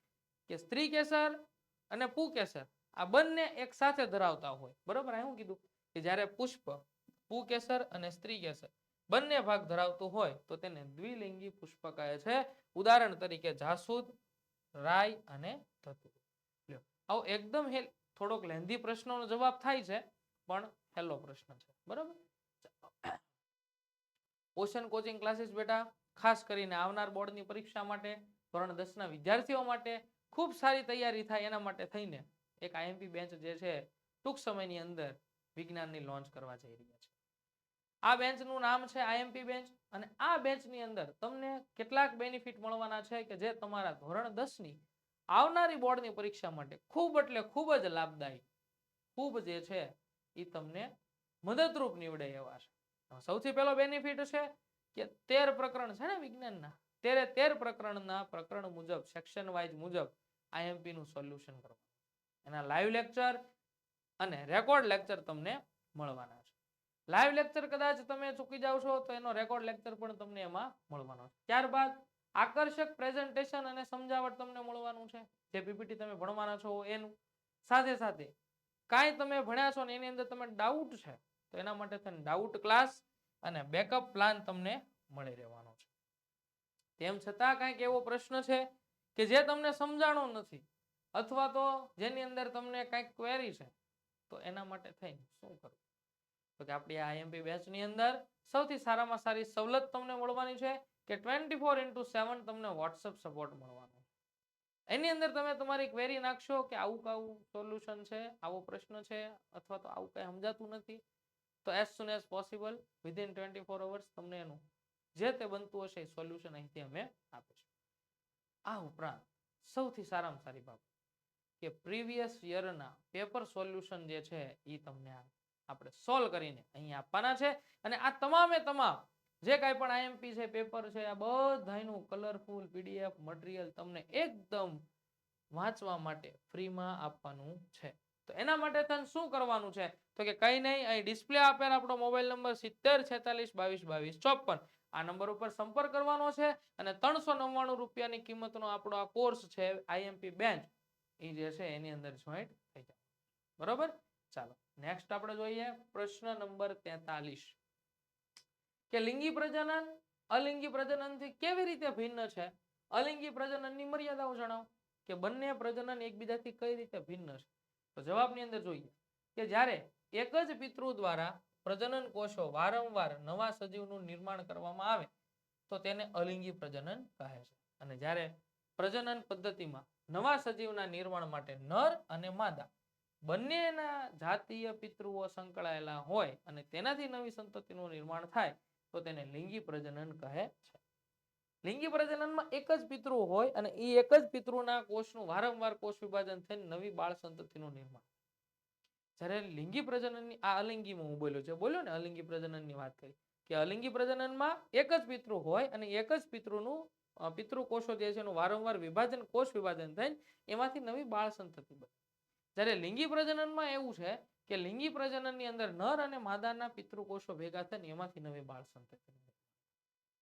કે સ્ત્રી કેસર અને પુકેસર આ બંને એક સાથે ધરાવતા હોય, બરોબર. આ શું કીધું કે જ્યારે પુષ્પ પુકેસર અને સ્ત્રી કેસર બંને ભાગ ધરાવતું હોય તો તેને દ્વિલિંગી પુષ્પ કહે છે. ઉદાહરણ તરીકે જાસૂદ, રાય અને ધતુર. આવો એકદમ થોડોક લેન્ધી પ્રશ્નનો જવાબ થાય છે પણ હેલો પ્રશ્ન છે, બરોબર. ઓશન કોચિંગ ક્લાસીસ બેટા ખાસ કરીને આવનાર બોર્ડની પરીક્ષા માટે ધોરણ 10 ના વિદ્યાર્થીઓ માટે ખૂબ સારી તૈયારી થાય એના માટે થઈને એક આઈએમપી બેન્ચ જે છે ટૂંક સમયની અંદર વિજ્ઞાનની લોન્ચ કરવા જઈ રહ્યા છે. આ બેન્ચનું નામ છે આઈએમપી બેન્ચ અને આ બેન્ચની અંદર તમને કેટલાક બેનિફિટ મળવાના છે કે જે તમારા ધોરણ 10 ની આવનારી બોર્ડની પરીક્ષા માટે ખૂબ એટલે ખૂબ જ લાભદાયી, ખૂબ જે છે એ તમને મદદરૂપ નીવડે એવા છે. સૌથી પહેલો બેનિફિટ છે કે 13 પ્રકરણ છે ને વિજ્ઞાનના, 13 પ્રકરણના પ્રકરણ મુજબ સેક્શન વાઇઝ મુજબ આઈએમપી નું સોલ્યુશન કરવાનું, એના લાઈવ લેક્ચર અને રેકોર્ડ લેક્ચર તમને મળવાના છે. લાઈવ લેક્ચર કદાચ તમે ચૂકી જાવ છો તો એનો રેકોર્ડ લેક્ચર પણ તમને એમાં મળવાનો છે. ત્યારબાદ આકર્ષક પ્રેઝન્ટેશન અને સમજાવટ તમને મળવાનું છે, જે પીપીટી તમે ભણવાના છો એનું. સાથે સાથે કાંઈ તમે ભણ્યા છો ને એની અંદર તમે ડાઉટ છે તો એના માટે ડાઉટ ક્લાસ અને બેકઅપ પ્લાન તમને મળી રહેવાનો છે. તેમ છતાં કાંઈક એવો પ્રશ્ન છે કે જે તમને સમજાણો નથી અથવા તો જેની અંદર તમને કાંઈક ક્વેરી છે તો એના માટે થઈને શું કરવું તો કે આપણી આઈએમપી બેચની અંદર સૌથી સારામાં સારી સવલત તમને મળવાની છે કે 24/7 તમને વોટ્સઅપ સપોર્ટ મળવાનો. એની અંદર તમે તમારી ક્વેરી નાખશો કે આવું સોલ્યુશન છે, આવો પ્રશ્ન છે અથવા તો આવું કઈ સમજાતું નથી, તો as soon as possible within 24 hours તમને એનું જે તે બનતું હશે સોલ્યુશન અહીંથી અમે આપીશું. આ ઉપરાંત સૌથી સારામાં સારી બાબત કે પ્રીવિયસ યરના પેપર સોલ્યુશન જે છે એ તમને આપણે સોલ્વ કરીને અહીં આપવાના છે અને આ તમામે તમામ જે કાંઈ પણ આઈએમપી છે, પેપર છે, આ બધાનું કલરફુલ પીડીએફ મટીરિયલ તમને એકદમ વાંચવા માટે ફ્રીમાં આપવાનું છે. તો એના માટે તને શું કરવાનું છે તો કે કઈ નહીં, અહીં ડિસ્પ્લે આપેલ આપણો મોબાઈલ નંબર 7046222254 આ નંબર ઉપર સંપર્ક કરવાનો છે અને 399 રૂપિયાની કિંમતનો આપણો આ કોર્સ છે આઈએમપી બેન્ચ એ જે છે એની અંદર જોઈન્ટ થઈ જાય, બરોબર. ચાલો નેક્સ્ટ આપણે જોઈએ પ્રશ્ન નંબર 43 કે લિંગી પ્રજનન અલિંગી પ્રજનનથી કેવી રીતે ભિન્ન છે, અલિંગી પ્રજનનની મર્યાદાઓ જણાવો કે બંને પ્રજનન એકબીજાથી કઈ રીતે ભિન્ન છે. તો જવાબની અંદર જોઈએ કે જ્યારે એક જ પિતૃ દ્વારા પ્રજનન કોષો વારંવાર નવા સજીવનું નિર્માણ કરવામાં આવે તો તેને અલિંગી પ્રજનન કહે છે અને જ્યારે પ્રજનન પદ્ધતિમાં નવા સજીવના નિર્માણ માટે નર અને માદા બંનેના જાતીય પિતૃઓ સંકળાયેલા હોય અને તેનાથી નવી સંતતિનું નિર્માણ થાય તો તેને લિંગી પ્રજનન કહે છે. લિંગી પ્રજનનમાં એક જ પિતૃ હોય અને એ એક જ પિતૃના કોષનું વારંવાર કોષ વિભાજન થઈને નવી બાળ સંતતિનું નિર્માણ. જ્યારે લિંગી પ્રજનનની આ અલિંગીમાં હું બોલ્યો ને અલિંગી પ્રજનનની વાત કરી કે અલિંગી પ્રજનનમાં એક જ પિતૃ હોય અને એક જ પિતૃનું પિતૃ કોષો જે છે એનું વારંવાર વિભાજન કોષ વિભાજન થઈને એમાંથી નવી બાળ સંતતિ બને. જ્યારે લિંગી પ્રજનનમાં એવું છે કે લિંગી પ્રજનનની અંદર નર અને માદાના પિતૃ કોષો ભેગા થઈને એમાંથી નવી બાળ સંતતિ.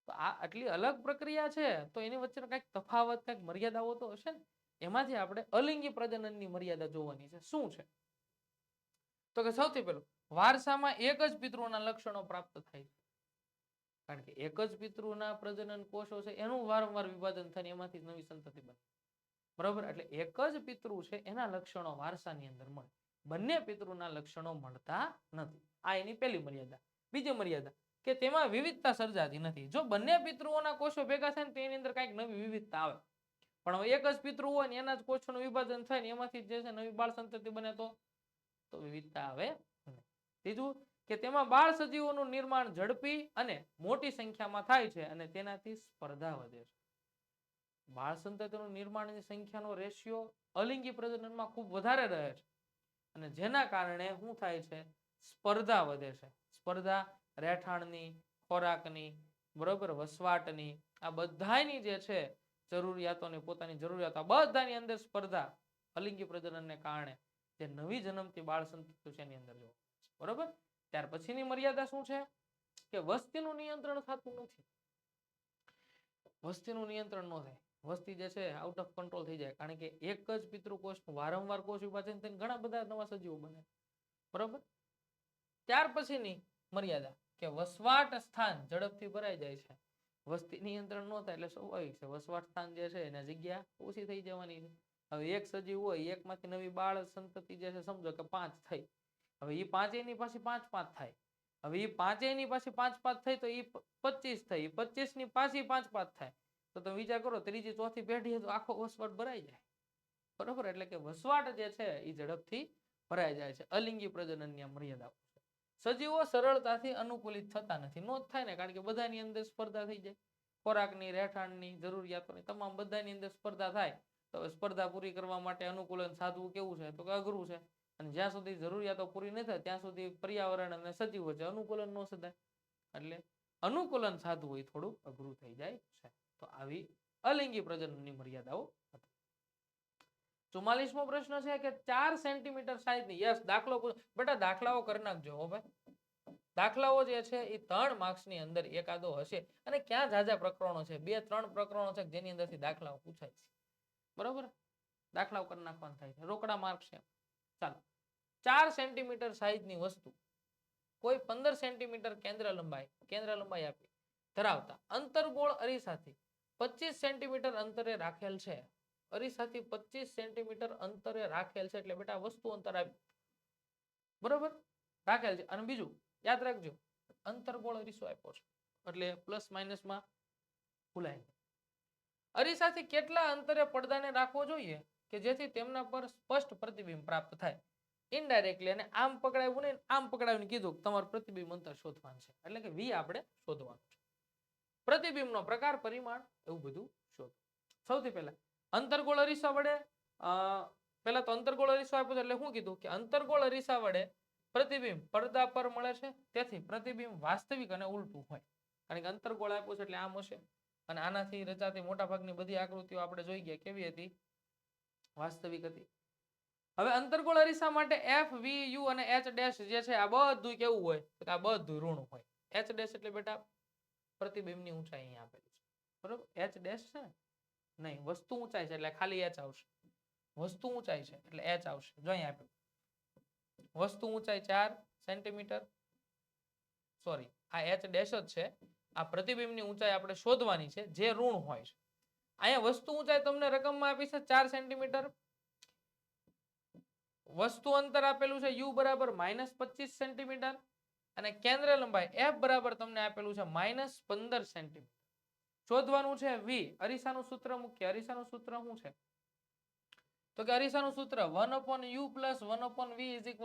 તો આ આટલી અલગ પ્રક્રિયા છે તો એની વચ્ચે કંઈક તફાવત કંઈક મર્યાદાઓ તો હશે ને. એમાંથી આપણે અલિંગી પ્રજનનની મર્યાદા જોવાની છે. શું છે તો કે સૌથી પહેલું વારસામાં એક જ પિતૃના લક્ષણો પ્રાપ્ત થાય છે, કારણ કે એક જ પિતૃના પ્રજનન કોષો છે એનું વારંવાર વિભાજન થઈને એમાંથી નવી સંતતિ બને, બરાબર. એટલે એક જ પિતૃ છે એના લક્ષણો વારસાની અંદર મળે, બંને પિતૃના લક્ષણો મળતા નથી. આ એની પહેલી મર્યાદા. બીજી મર્યાદા કે તેમાં વિવિધતા સર્જાતી નથી. જો બંને પિતૃઓના કોષો ભેગા થાય ને તેની અંદર કંઈક નવી વિવિધતા આવે, પણ હવે એક જ પિતૃ હોય ને એના જ કોષોનું વિભાજન થાય ને એમાંથી જે છે નવી બાળ સંતતિ બને તો વિવિધતા આવે. ત્રીજું કે તેમાં બાળ સજીવોનું નિર્માણ ઝડપી અને મોટી સંખ્યામાં થાય છે અને તેનાથી સ્પર્ધા વધે છે. બાળ સંતતિનું નિર્માણની સંખ્યાનો રેશિયો અલિંગી પ્રજનનમાં ખૂબ વધારે રહે છે અને જેના કારણે શું થાય છે સ્પર્ધા વધે છે સ્પર્ધા રહેઠાણની ખોરાકની બરોબર વસવાટની આ બધાની જે છે જરૂરિયાતોની પોતાની જરૂરિયાતો બધાની અંદર સ્પર્ધા અલિંગી પ્રજનનને કારણે જે નવી જન્મતી બાળ સંતતિ છે એની અંદર જોવા બરોબર ત્યાર પછીની મર્યાદા શું છે કે વસ્તીનું નિયંત્રણ થતું નથી વસ્તીનું નિયંત્રણ ન થાય વસ્તી જે છે આઉટ ઓફ કંટ્રોલ થઈ જાય કારણ કે એક જ પિતૃકોષ વારંવાર કોષ વિભાજન થઈને ઘણા બધા નવા સજીવો બને બરોબર ત્યાર પછીની મર્યાદા કે વસવાટ સ્થાન ઝડપથી ભરાઈ જાય છે વસ્તી નિયંત્રણ ન થાય એટલે સ્વાભાવિક છે વસવાટ સ્થાન જે છે એના જગ્યા ઓછી થઈ જવાની છે હવે એક સજીવ હોય એકમાંથી નવી બાળ સંતતિ જે છે સમજો કે 5 થઈ હવે એ પાંચેયની પાછી 5 થાય હવે એ પાંચેયની પાછી 5 થઈ તો એ 25 થઈ 25 ની પાછી 5 થાય તો તમે વિચાર કરો ત્રીજી ચોથી પેઢી તો આખો વસવાટ ભરાઈ જાય બરોબર એટલે કે વસવાટ જે છે એ ઝડપથી ભરાઈ જાય છે અલિંગી પ્રજનનની મર્યાદાઓ સજીવો સરળતાથી અનુકૂલિત થતા નથી નો થાય ને કારણ કે બધાની અંદર સ્પર્ધા થઈ જાય ખોરાકની રહેઠાણની જરૂરિયાતોની તમામ બધાની અંદર સ્પર્ધા થાય તો સ્પર્ધા પૂરી કરવા માટે અનુકૂલન સાધવું કેવું છે તો કે અઘરું છે અને જ્યાં સુધી જરૂરિયાતો પૂરી ન થાય ત્યાં સુધી પર્યાવરણ અને સજીવ વચ્ચે અનુકૂલન ન સદાય એટલે અનુકૂલન સાધવું એ થોડું અઘરું થઈ જાય છે તો આવી અલિંગી પ્રજનનની મર્યાદાઓ 44મો પ્રશ્ન છે કે 4 સેન્ટીમીટર સાઈઝની યસ દાખલો બેટા દાખલાઓ કરી નાખજો હો ભાઈ દાખલાઓ જે છે એ 3 માર્ક્સની અંદર એકાદો હશે અને ક્યાં જાજા પ્રકરણો છે 2-3 પ્રકરણો છે જેની અંદરથી દાખલાઓ પૂછાય છે બરોબર દાખલાઓ કરી નાખવાનું થાય છે રોકડા માર્ક છે ચાલો 4 સેન્ટીમીટર સાઈઝની વસ્તુ કોઈ 15 સેન્ટીમીટર કેન્દ્ર લંબાઈ આપી ધરાવતા અંતર્ગોળ અરીસાથી 25 સેન્ટીમીટર અંતરે રાખેલ છે અરીસાથી 25 સેન્ટીમીટર અંતરે રાખેલ છે એટલે બેટા વસ્તુ અંતર આપ્યું બરોબર રાખેલ છે અને બીજું યાદ રાખજો અંતર્ગોળ અરીસો આપ્યો છે એટલે પ્લસ માઇનસ માં ભૂલાય અરીસાથી કેટલા અંતરે પડદાને રાખવો જોઈએ કે જેથી તેમના પર સ્પષ્ટ પ્રતિબિંબ પ્રાપ્ત થાય ઇનડાયરેક્ટલી અને આમ પકડાયું ને આમ પકડાવીને કીધું કે તમારું પ્રતિબિંબ અંતર શોધવાનું છે એટલે કે વી આપણે શોધવાનું છે પ્રતિબિંબનો પ્રકાર પરિમાણ એવું બધું શોધો સૌથી પહેલા અંતર્ગોળ અરીસા વડે પહેલા તો અંતર્ગોળ અરીસો આપ્યો છે એટલે શું કીધું કે અંતર્ગોળ અરીસા વડે પ્રતિબિંબ પડદા પર મળે છે તેથી પ્રતિબિંબ વાસ્તવિક અને ઉલટું હોય કારણ કે અંતર્ગોળ આપ્યો છે એટલે આમ હશે અને આનાથી રચાતી મોટા ભાગની બધી આકૃતિઓ આપણે જોઈ ગયા કેવી હતી વાસ્તવિક હતી હવે અંતર્ગોળ અરીસા માટે f v u અને h ડેશ જે છે આ બધું કેવું હોય તો આ બધું ઋણ હોય h ડેશ એટલે બેટા પ્રતિબિંબની ઊંચાઈ અહીં આપેલી છે બરોબર h ડેશ છે નહીં વસ્તુ ઊંચાઈ છે એટલે ખાલી h આવશે વસ્તુ ઊંચાઈ છે એટલે h આવશે જો અહીં આપ્યું વસ્તુ ઊંચાઈ 4 સેન્ટીમીટર સોરી આ h ડેશ જ છે આ પ્રતિબિંબની ઊંચાઈ આપણે શોધવાની છે જે ઋણ હોય છે અહીંયા વસ્તુ ઊંચાઈ તમને રકમમાં આપી છે 4 સેન્ટીમીટર વસ્તુ અંતર આપેલું છે u બરાબર -25 સેન્ટીમીટર અને કેન્દ્ર લંબાઈ f બરાબર તમને આપેલું છે -15 સેન્ટીમીટર શોધવાનું છે v અરીસાનું સૂત્ર મુખ્ય અરીસાનું સૂત્ર શું છે તો કે અરીસાનું સૂત્ર 1/u + 1/v =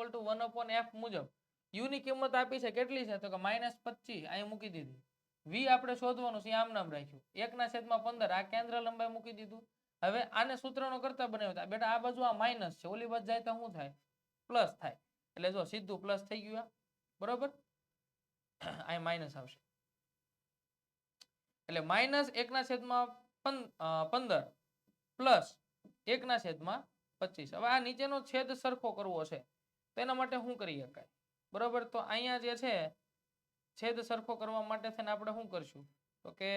1/f મુજબ u ની કિંમત આપી છે કેટલી છે તો કે -25 અહીં મૂકી દીધી v આપણે શોધવાનું છે આમ નામ રાખ્યું 1/15 આ કેન્દ્ર લંબાઈ મૂકી દીધું હવે આને સૂત્રનો કરતા બનાવ્યો બેટા આ બાજુ આ માઈનસ છે ઓલી બાજુ જાય તો શું થાય પ્લસ થાય એટલે જો સીધું પ્લસ થઈ ગયું બરોબર અહીં માઈનસ આવશે એટલે -1/15 પ્લસ 1/25 હવે આ નીચેનો છેદ સરખો કરવો છે તો એના માટે શું કરી શકાય બરોબર તો અહીંયા જે છે છેદ સરખો કરવા માટે થઈને આપણે શું કરશું તો કે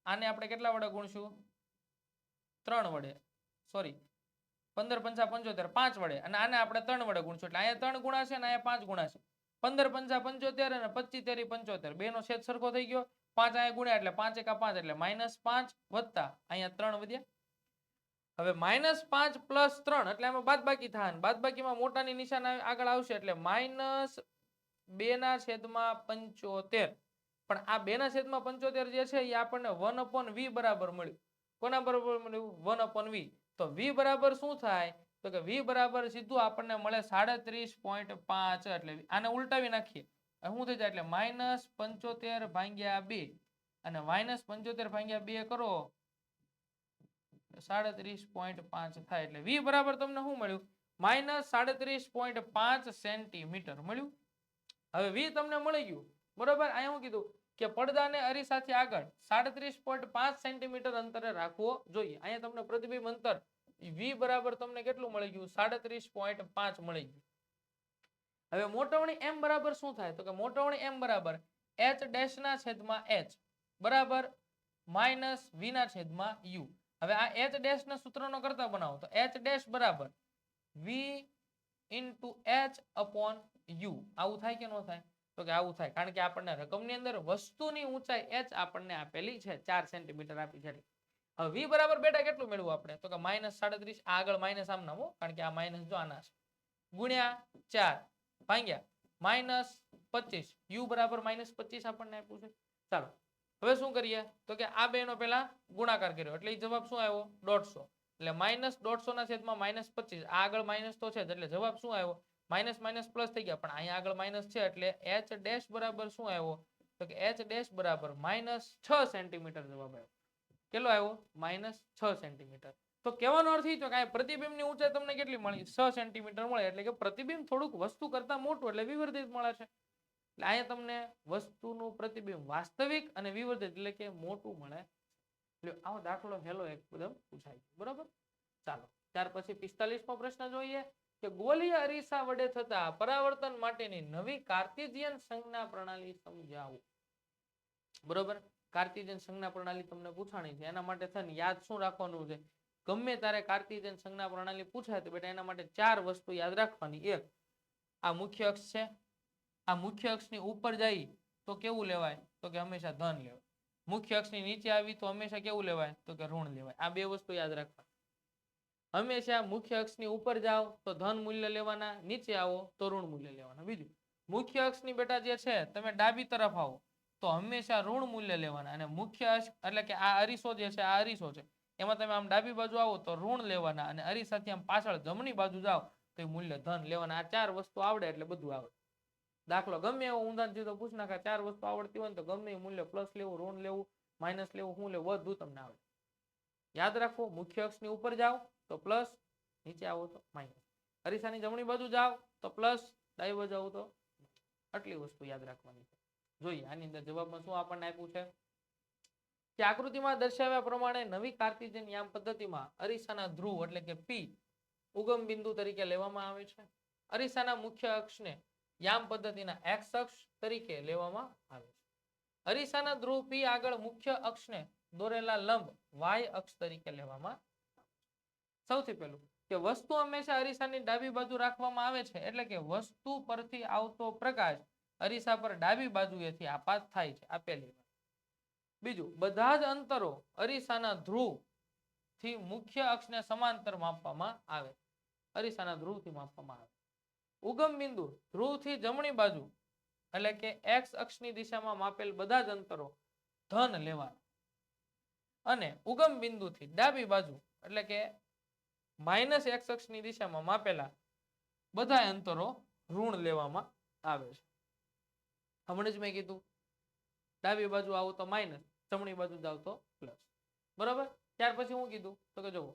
આને આપણે કેટલા વડે ગુણશું 3 વડે સોરી 15 × 5 = 75 5 વડે અને આને આપણે 3 વડે ગુણશું એટલે અહીંયા 3 ગુણાશે અને અહીંયા 5 ગુણાશે 15 × 5 = 75 અને 25 × 75 બેનો છેદ સરખો થઈ ગયો 5 અહીંયા ગુણ્યા એટલે 5 × 5 એટલે -5 વત્તા અહીંયા 3 વધ્યા હવે -5 + 3 એટલે આમાં બાદબાકી થાય બાદબાકીમાં મોટાની નિશાન આગળ આવશે એટલે -2/75 પણ આ 2/75 જે છે એ આપણને 1/v બરાબર મળ્યું કોના બરાબર મળ્યું 1/v તો v બરાબર શું થાય તો કે v બરાબર સીધું આપણને મળે 37.5 એટલે આને ઉલટાવી નાખીએ શું થઈ જાય એટલે -75/2 અને -75/2 કરો 37.5 થાય એટલે v બરાબર તમને શું મળ્યું -37.5 સેન્ટીમીટર મળ્યું. હવે v તમને મળી ગયું બરોબર. અહીંયા હું કીધું કે પડદાને અરીસાથી આગળ 37.5 સેન્ટીમીટર અંતરે રાખવો જોઈએ. અહીંયા તમને પ્રતિબિંબ અંતર v બરાબર તમને કેટલું મળી ગયું 37.5 મળી ગયું. હવે મોટવણી m બરાબર શું થાય તો કે મોટવણી m બરાબર h ડેશ ના છેદમાં h બરાબર માઇનસ v ના છેદમાં u. હવે આ h ડેશ ના સૂત્રનો કરતા બનાવો તો h ડેશ બરાબર v into h upon u. આવું થાય કે ન થાય તો કે આવું થાય, કારણ કે આપણને રકમની અંદર વસ્તુની ઊંચાઈ h આપણને આપેલી છે 4 સેન્ટીમીટર આપી છે. હવે v બરાબર બેટા કેટલું મેળવું આપણે તો કે -37 આગળ માઇનસ આમ નામ કારણ કે આ માઇનસ જો આના છે ગુણ્યા 4 ભાગ્યા -25 u બરાબર -25 આપણને આપ્યું છે. ચાલો હવે શું કરીએ તો કે આ બેનો પહેલા ગુણાકાર કર્યો એટલે જવાબ શું આવ્યો 150 એટલે -150 ના છેદમાં -25 આગળ માઇનસ તો છે એટલે જવાબ શું આવ્યો માઇનસ માઇનસ પ્લસ થઈ ગયા પણ અહીંયા આગળ માઇનસ છે એટલે h ડેશ બરાબર શું આવ્યો તો કે h ડેશ બરાબર -6 સેન્ટીમીટર જવાબ આવ્યો. કેટલો આવ્યો -6 સેન્ટીમીટર. તો કહેવાનો અર્થ એ તો કે પ્રતિબિંબની ઊંચાઈ તમને કેટલી મળી 6 સેન્ટીમીટર મળે એટલે કે પ્રતિબિંબ થોડુંક વસ્તુ કરતા મોટું એટલે વિવર્ધિત મળે છે. એટલે અહીંયા તમને વસ્તુનું પ્રતિબિંબ વાસ્તવિક અને વિવર્ધિત એટલે કે મોટું મળે. એટલે આવો દાખલો હેલો એકદમ પૂછાય બરોબર. ચાલો ત્યાર પછી 45મો પ્રશ્ન જોઈએ કે ગોલીય અરીસા વડે થતા પરાવર્તન માટેની નવી કાર્ટેશિયન સંજ્ઞા પ્રણાલી સમજાવો. બરોબર. કાર્ટેશિયન સંજ્ઞા પ્રણાલી તમને પૂછાણી છે એના માટે થઈને યાદ શું રાખવાનું છે ગમે તારે કાર્ટેશિયન સંજ્ઞા પ્રણાલી પૂછાય તો બેટા એના માટે 4 વસ્તુ યાદ રાખવાની. એક આ મુખ્ય અક્ષ છે, આ મુખ્ય અક્ષની ઉપર જાય તો કેવું લેવાય તો કે હંમેશા ધન લેવાય. મુખ્ય અક્ષની નીચે આવી તો હંમેશા કેવું લેવાય તો કે ઋણ લેવાય. આ બે વસ્તુ યાદ રાખવાની. હંમેશા મુખ્ય અક્ષની ઉપર જાઓ તો ધન મૂલ્ય લેવાના, નીચે આવો તો ઋણ મૂલ્ય લેવાના. બીજું મુખ્ય અક્ષની બેટા જે છે તમે ડાબી તરફ આવો તો હંમેશા ઋણ મૂલ્ય લેવાના અને મુખ્ય અક્ષ એટલે કે આ અરીસો જે છે આ અરીસો છે એમાં તમે આમ ડાબી બાજુ આવો તો ઋણ લેવાના અને અરીસાથી આમ પાછળ જમણી બાજુ જાઓ તો એ મૂલ્ય ધન લેવાના. આ 4 વસ્તુ આવડે એટલે બધું આવડે. દાખલો ગમે એવો ઊંધા જીતો પૂછ નાખે 4 વસ્તુ આવડતી હોય ને તો ગમે એ મૂલ્ય પ્લસ લેવું ઋણ લેવું માઇનસ લેવું શું લેવું બધું તમને આવડે. યાદ રાખો મુખ્ય અક્ષની ઉપર જાઓ તો પ્લસ, નીચે આવો તો માઇનસ. અરીસાની જમણી બાજુ જાઓ તો પ્લસ, ડાબી બાજુ આવો તો આટલી વસ્તુ યાદ રાખવાની છે. જોઈએ આની અંદર જવાબમાં શું આપણને આપ્યું છે કે આકૃતિમાં દર્શાવ્યા પ્રમાણે નવી કાર્ટેશિયન યામ પદ્ધતિમાં અરીસાના ધ્રુવ એટલે કે P ઉગમ બિંદુ તરીકે લેવામાં આવે છે. અરીસાના મુખ્ય અક્ષને યામ પદ્ધતિના x અક્ષ તરીકે લેવામાં આવે છે. અરીસાના ધ્રુવ P આગળ મુખ્ય અક્ષને દોરેલા લંબ y અક્ષ તરીકે લેવામાં. સૌથી પહેલું કે વસ્તુ હંમેશા અરીસાની ડાબી બાજુ રાખવામાં આવે છે એટલે કે વસ્તુ પરથી આવતો પ્રકાશ અરીસા પર ડાબી બાજુએથી આપાત થાય છે. આપેલી વાત. બીજું બધા જ અંતરો અરીસાના ધ્રુવ થી મુખ્ય અક્ષને સમાંતર માપવામાં આવે. અરીસાના ધ્રુવ થી માપવામાં આવે. ઉગમ બિંદુ ધ્રુવ થી જમણી બાજુ એટલે કે x અક્ષની દિશામાં માપેલ બધા જ અંતરો ધન લેવાના અને ઉગમ બિંદુથી ડાબી બાજુ એટલે કે -x અક્ષની દિશામાં માપેલા બધા અંતરો ઋણ લેવામાં આવે છે. હમણાં જ મેં કીધું ડાબી બાજુ આવો તો માઇનસ, જમણી બાજુ જાવ તો પ્લસ. બરાબર. ત્યાર પછી હું કીધું તો કે જુઓ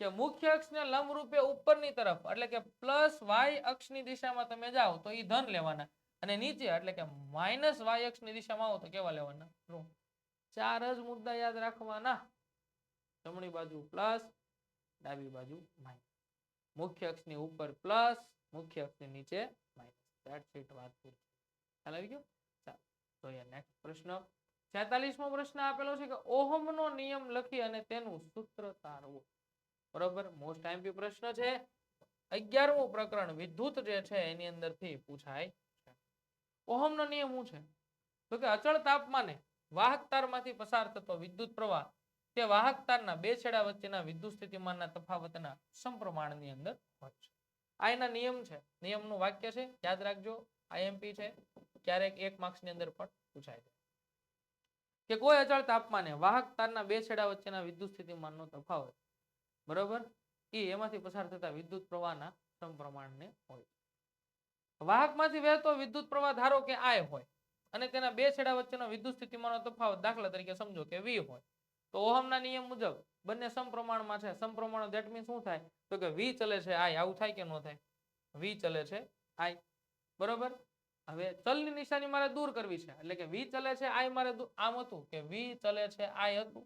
કે મુખ્ય અક્ષને લંબ રૂપે ઉપરની તરફ એટલે કે પ્લસ y અક્ષની દિશામાં તમે જાઓ તો એ ધન લેવાના અને નીચે એટલે કે -y અક્ષની દિશામાં આવો તો કેવા લેવાના ઋણ. 4 જ મુદ્દા યાદ રાખવાના. જમણી બાજુ પ્લસ, ડાબી બાજુ માઇનસ. મુખ્ય અક્ષની ઉપર પ્લસ, મુખ્ય અક્ષની નીચે માઇનસ. That's it. વાત પૂરી. ખ્યાલ આવી ગયો. ચાલો જોઈએ નેક્સ્ટ પ્રશ્ન. 46મો પ્રશ્ન આપેલો છે કે ઓહમનો નિયમ લખી અને તેનું સૂત્ર તારવો. બરોબર. મોસ્ટ આઈએમપી પ્રશ્ન છે. 11મું પ્રકરણ વિદ્યુત જે છે એની અંદરથી પૂછાય છે. ઓહમનો નિયમ શું છે તો કે અચળ તાપમાને વાહક તારમાંથી પસાર થતો વિદ્યુત પ્રવાહ તે વાહક તારના બે છેડા વચ્ચેના વિદ્યુત સ્થિતિમાનના તફાવતના સમપ્રમાણની અંદર હોય છે. આ એના નિયમ છે. નિયમનું વાક્ય છે. યાદ રાખજો. આઈએમપી છે. ક્યારેક 1 માર્ક્સની અંદર પણ પૂછાય છે કે કોઈ અચળ તાપમાને વાહક તારના બે છેડા વચ્ચેના વિદ્યુત સ્થિતિમાનનો તફાવત બરોબર એમાંથી પસાર થતા વિદ્યુત પ્રવાહના સમપ્રમાણને હોય. વાહકમાંથી વહેતો વિદ્યુત પ્રવાહ ધારો કે I હોય અને તેના બે છેડા વચ્ચેનો વિદ્યુત સ્થિતિમાનનો તફાવત દાખલા તરીકે સમજો કે V હોય તો ઓહમના નિયમ મુજબ બંને સમપ્રમાણમાં છે. સમપ્રમાણ ધેટ મીન્સ શું થાય તો કે v ચલે છે i, આવું થાય કે ન થાય? v ચલે છે i, બરોબર. હવે ચલની નિશાની મારે દૂર કરવી છે એટલે કે v ચલે છે i મારે આમ હતું કે v ચલે છે i હતું,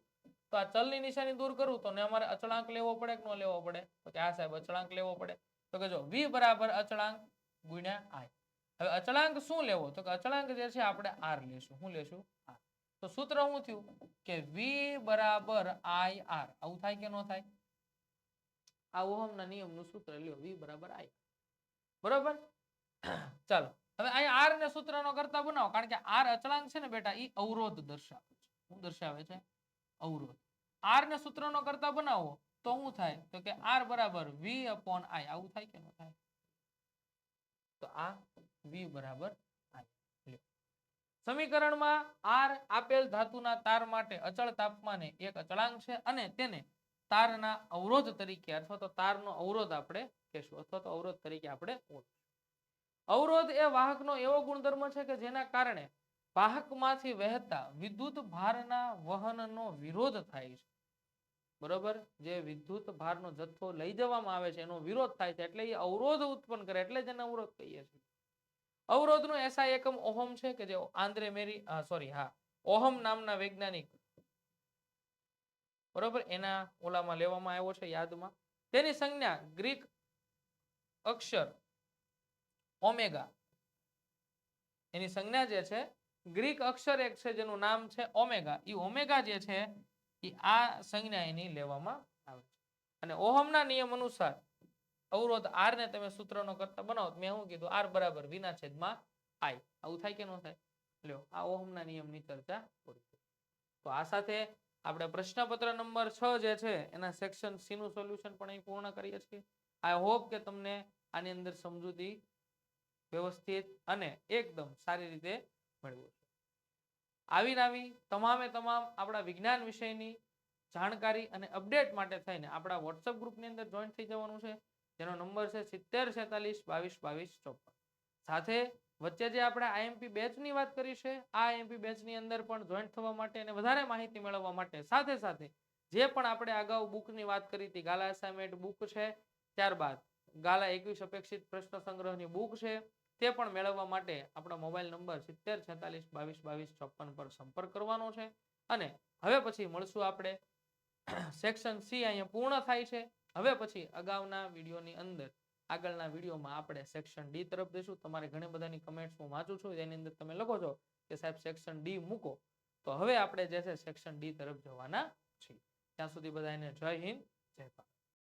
તો આ ચલની નિશાની દૂર કરું તો ને અમારે અચળાંક લેવો પડે કે ન લેવો પડે? તો કે આ સાહેબ અચળાંક લેવો પડે. તો કે જો v બરાબર અચળાંક ગુણ્યા i. હવે અચળાંક શું લેવો તો કે અચળાંક જે છે આપણે r લેશું. શું લેશું? r. તો સૂત્ર શું થયું કે v બરાબર i r. આવું થાય કે ન થાય? આ ઓહમના નિયમનું સૂત્ર લ્યો, v બરાબર i, બરોબર. ચાલો હવે અહીંયા r ને સૂત્રનો કરતા બનાવો, કારણ કે r અચળાંક છે ને બેટા ઈ અવરોધ દર્શાવે છે. શું દર્શાવે છે? અવરોધ. r ને સૂત્રનો કરતા બનાવો તો શું થાય તો કે r બરાબર v upon i. આવું થાય કે ન થાય? તો આ v બરાબર i. સમીકરણમાં r આપેલ ધાતુના તાર માટે અચળ તાપમાને એક અચળાંક છે અને તેને તારના અવરોધ તરીકે અથવા તો તારનો અવરોધ આપણે કહેશું, અથવા તો અવરોધ તરીકે આપણે ઓળખીશું. અવરોધ એ વાહકનો એવો ગુણધર્મ છે કે જેના કારણે વાહકમાંથી વહેતા વિદ્યુત ભારના વહનનો વિરોધ થાય છે. બરોબર, જે વિદ્યુત ભારનો જથ્થો લઈ જવામાં આવે છે એનો વિરોધ થાય છે એટલે એ અવરોધ ઉત્પન્ન કરે, એટલે જેને અવરોધ કહીએ છીએ. અવરોધનો SI એકમ ઓહમ છે કે જે ઓહમ નામના વૈજ્ઞાનિક, બરોબર, એના ઓલામાં લેવામાં આવ્યો છે યાદમાં. તેની સંજ્ઞા ગ્રીક અક્ષર ઓમેગા, એની સંજ્ઞા જે છે ગ્રીક અક્ષર એક છે જેનું નામ છે ઓમેગા, એ ઓમેગા જે છે એ આ સંજ્ઞા એની લેવામાં આવે છે. અને ઓહમના નિયમ અનુસાર અવરોધ r ને તમે સૂત્રનો કરતા બનાવો, મેં શું કીધું r બરાબર v ના છેદમાં i. આવું થાય કે ન થાય? લ્યો આ ઓહમના નિયમની ચર્ચા પૂરી. તો આ સાથે આપણે પ્રશ્નપત્ર નંબર 6 જે છે એના સેક્શન સી નું સોલ્યુશન પણ અહીં પૂર્ણ કરીએ છીએ. આઈ હોપ કે તમને આની અંદર સમજૂતી વ્યવસ્થિત અને એકદમ સારી રીતે મળ્યું છે. આવી તમામે તમામ આપણા વિજ્ઞાન વિષયની જાણકારી અને અપડેટ માટે થઈને આપણા વોટ્સએપ ગ્રુપની અંદર જોઈન થઈ જવાનું છે, જેનો નંબર છે 7046222254. સાથે વચ્ચે જે આપણે આઈએમપી બેચની વાત કરી છે, આ આઈએમપી બેચની અંદર પણ જોઈન થવા માટે અને વધારે માહિતી મેળવવા માટે સાથે સાથે જે પણ આપણે અગાઉ બુકની વાત કરી હતી, ગાલા અસાઇનમેન્ટ બુક છે, ત્યારબાદ ગાલા 21 અપેક્ષિત પ્રશ્ન સંગ્રહની બુક છે, તે પણ મેળવવા માટે આપણા મોબાઈલ નંબર 7046222254 પર સંપર્ક કરવાનો છે. અને હવે પછી મળશું આપણે સેક્શન સી અહીંયા પૂર્ણ થાય છે. હવે પછી અગાઉના વિડીયોની અંદર આગળના વિડીયોમાં આપણે સેક્શન ડી તરફ જઈશું. તમારે ઘણી બધાની કમેન્ટ્સ હું વાંચું છું, એની અંદર તમે લખો છો કે સાહેબ સેક્શન ડી મૂકો, તો હવે આપણે જે છે સેક્શન ડી તરફ જવાના છીએ. ત્યાં સુધી બધાને જય હિન્દ, જય ભારત.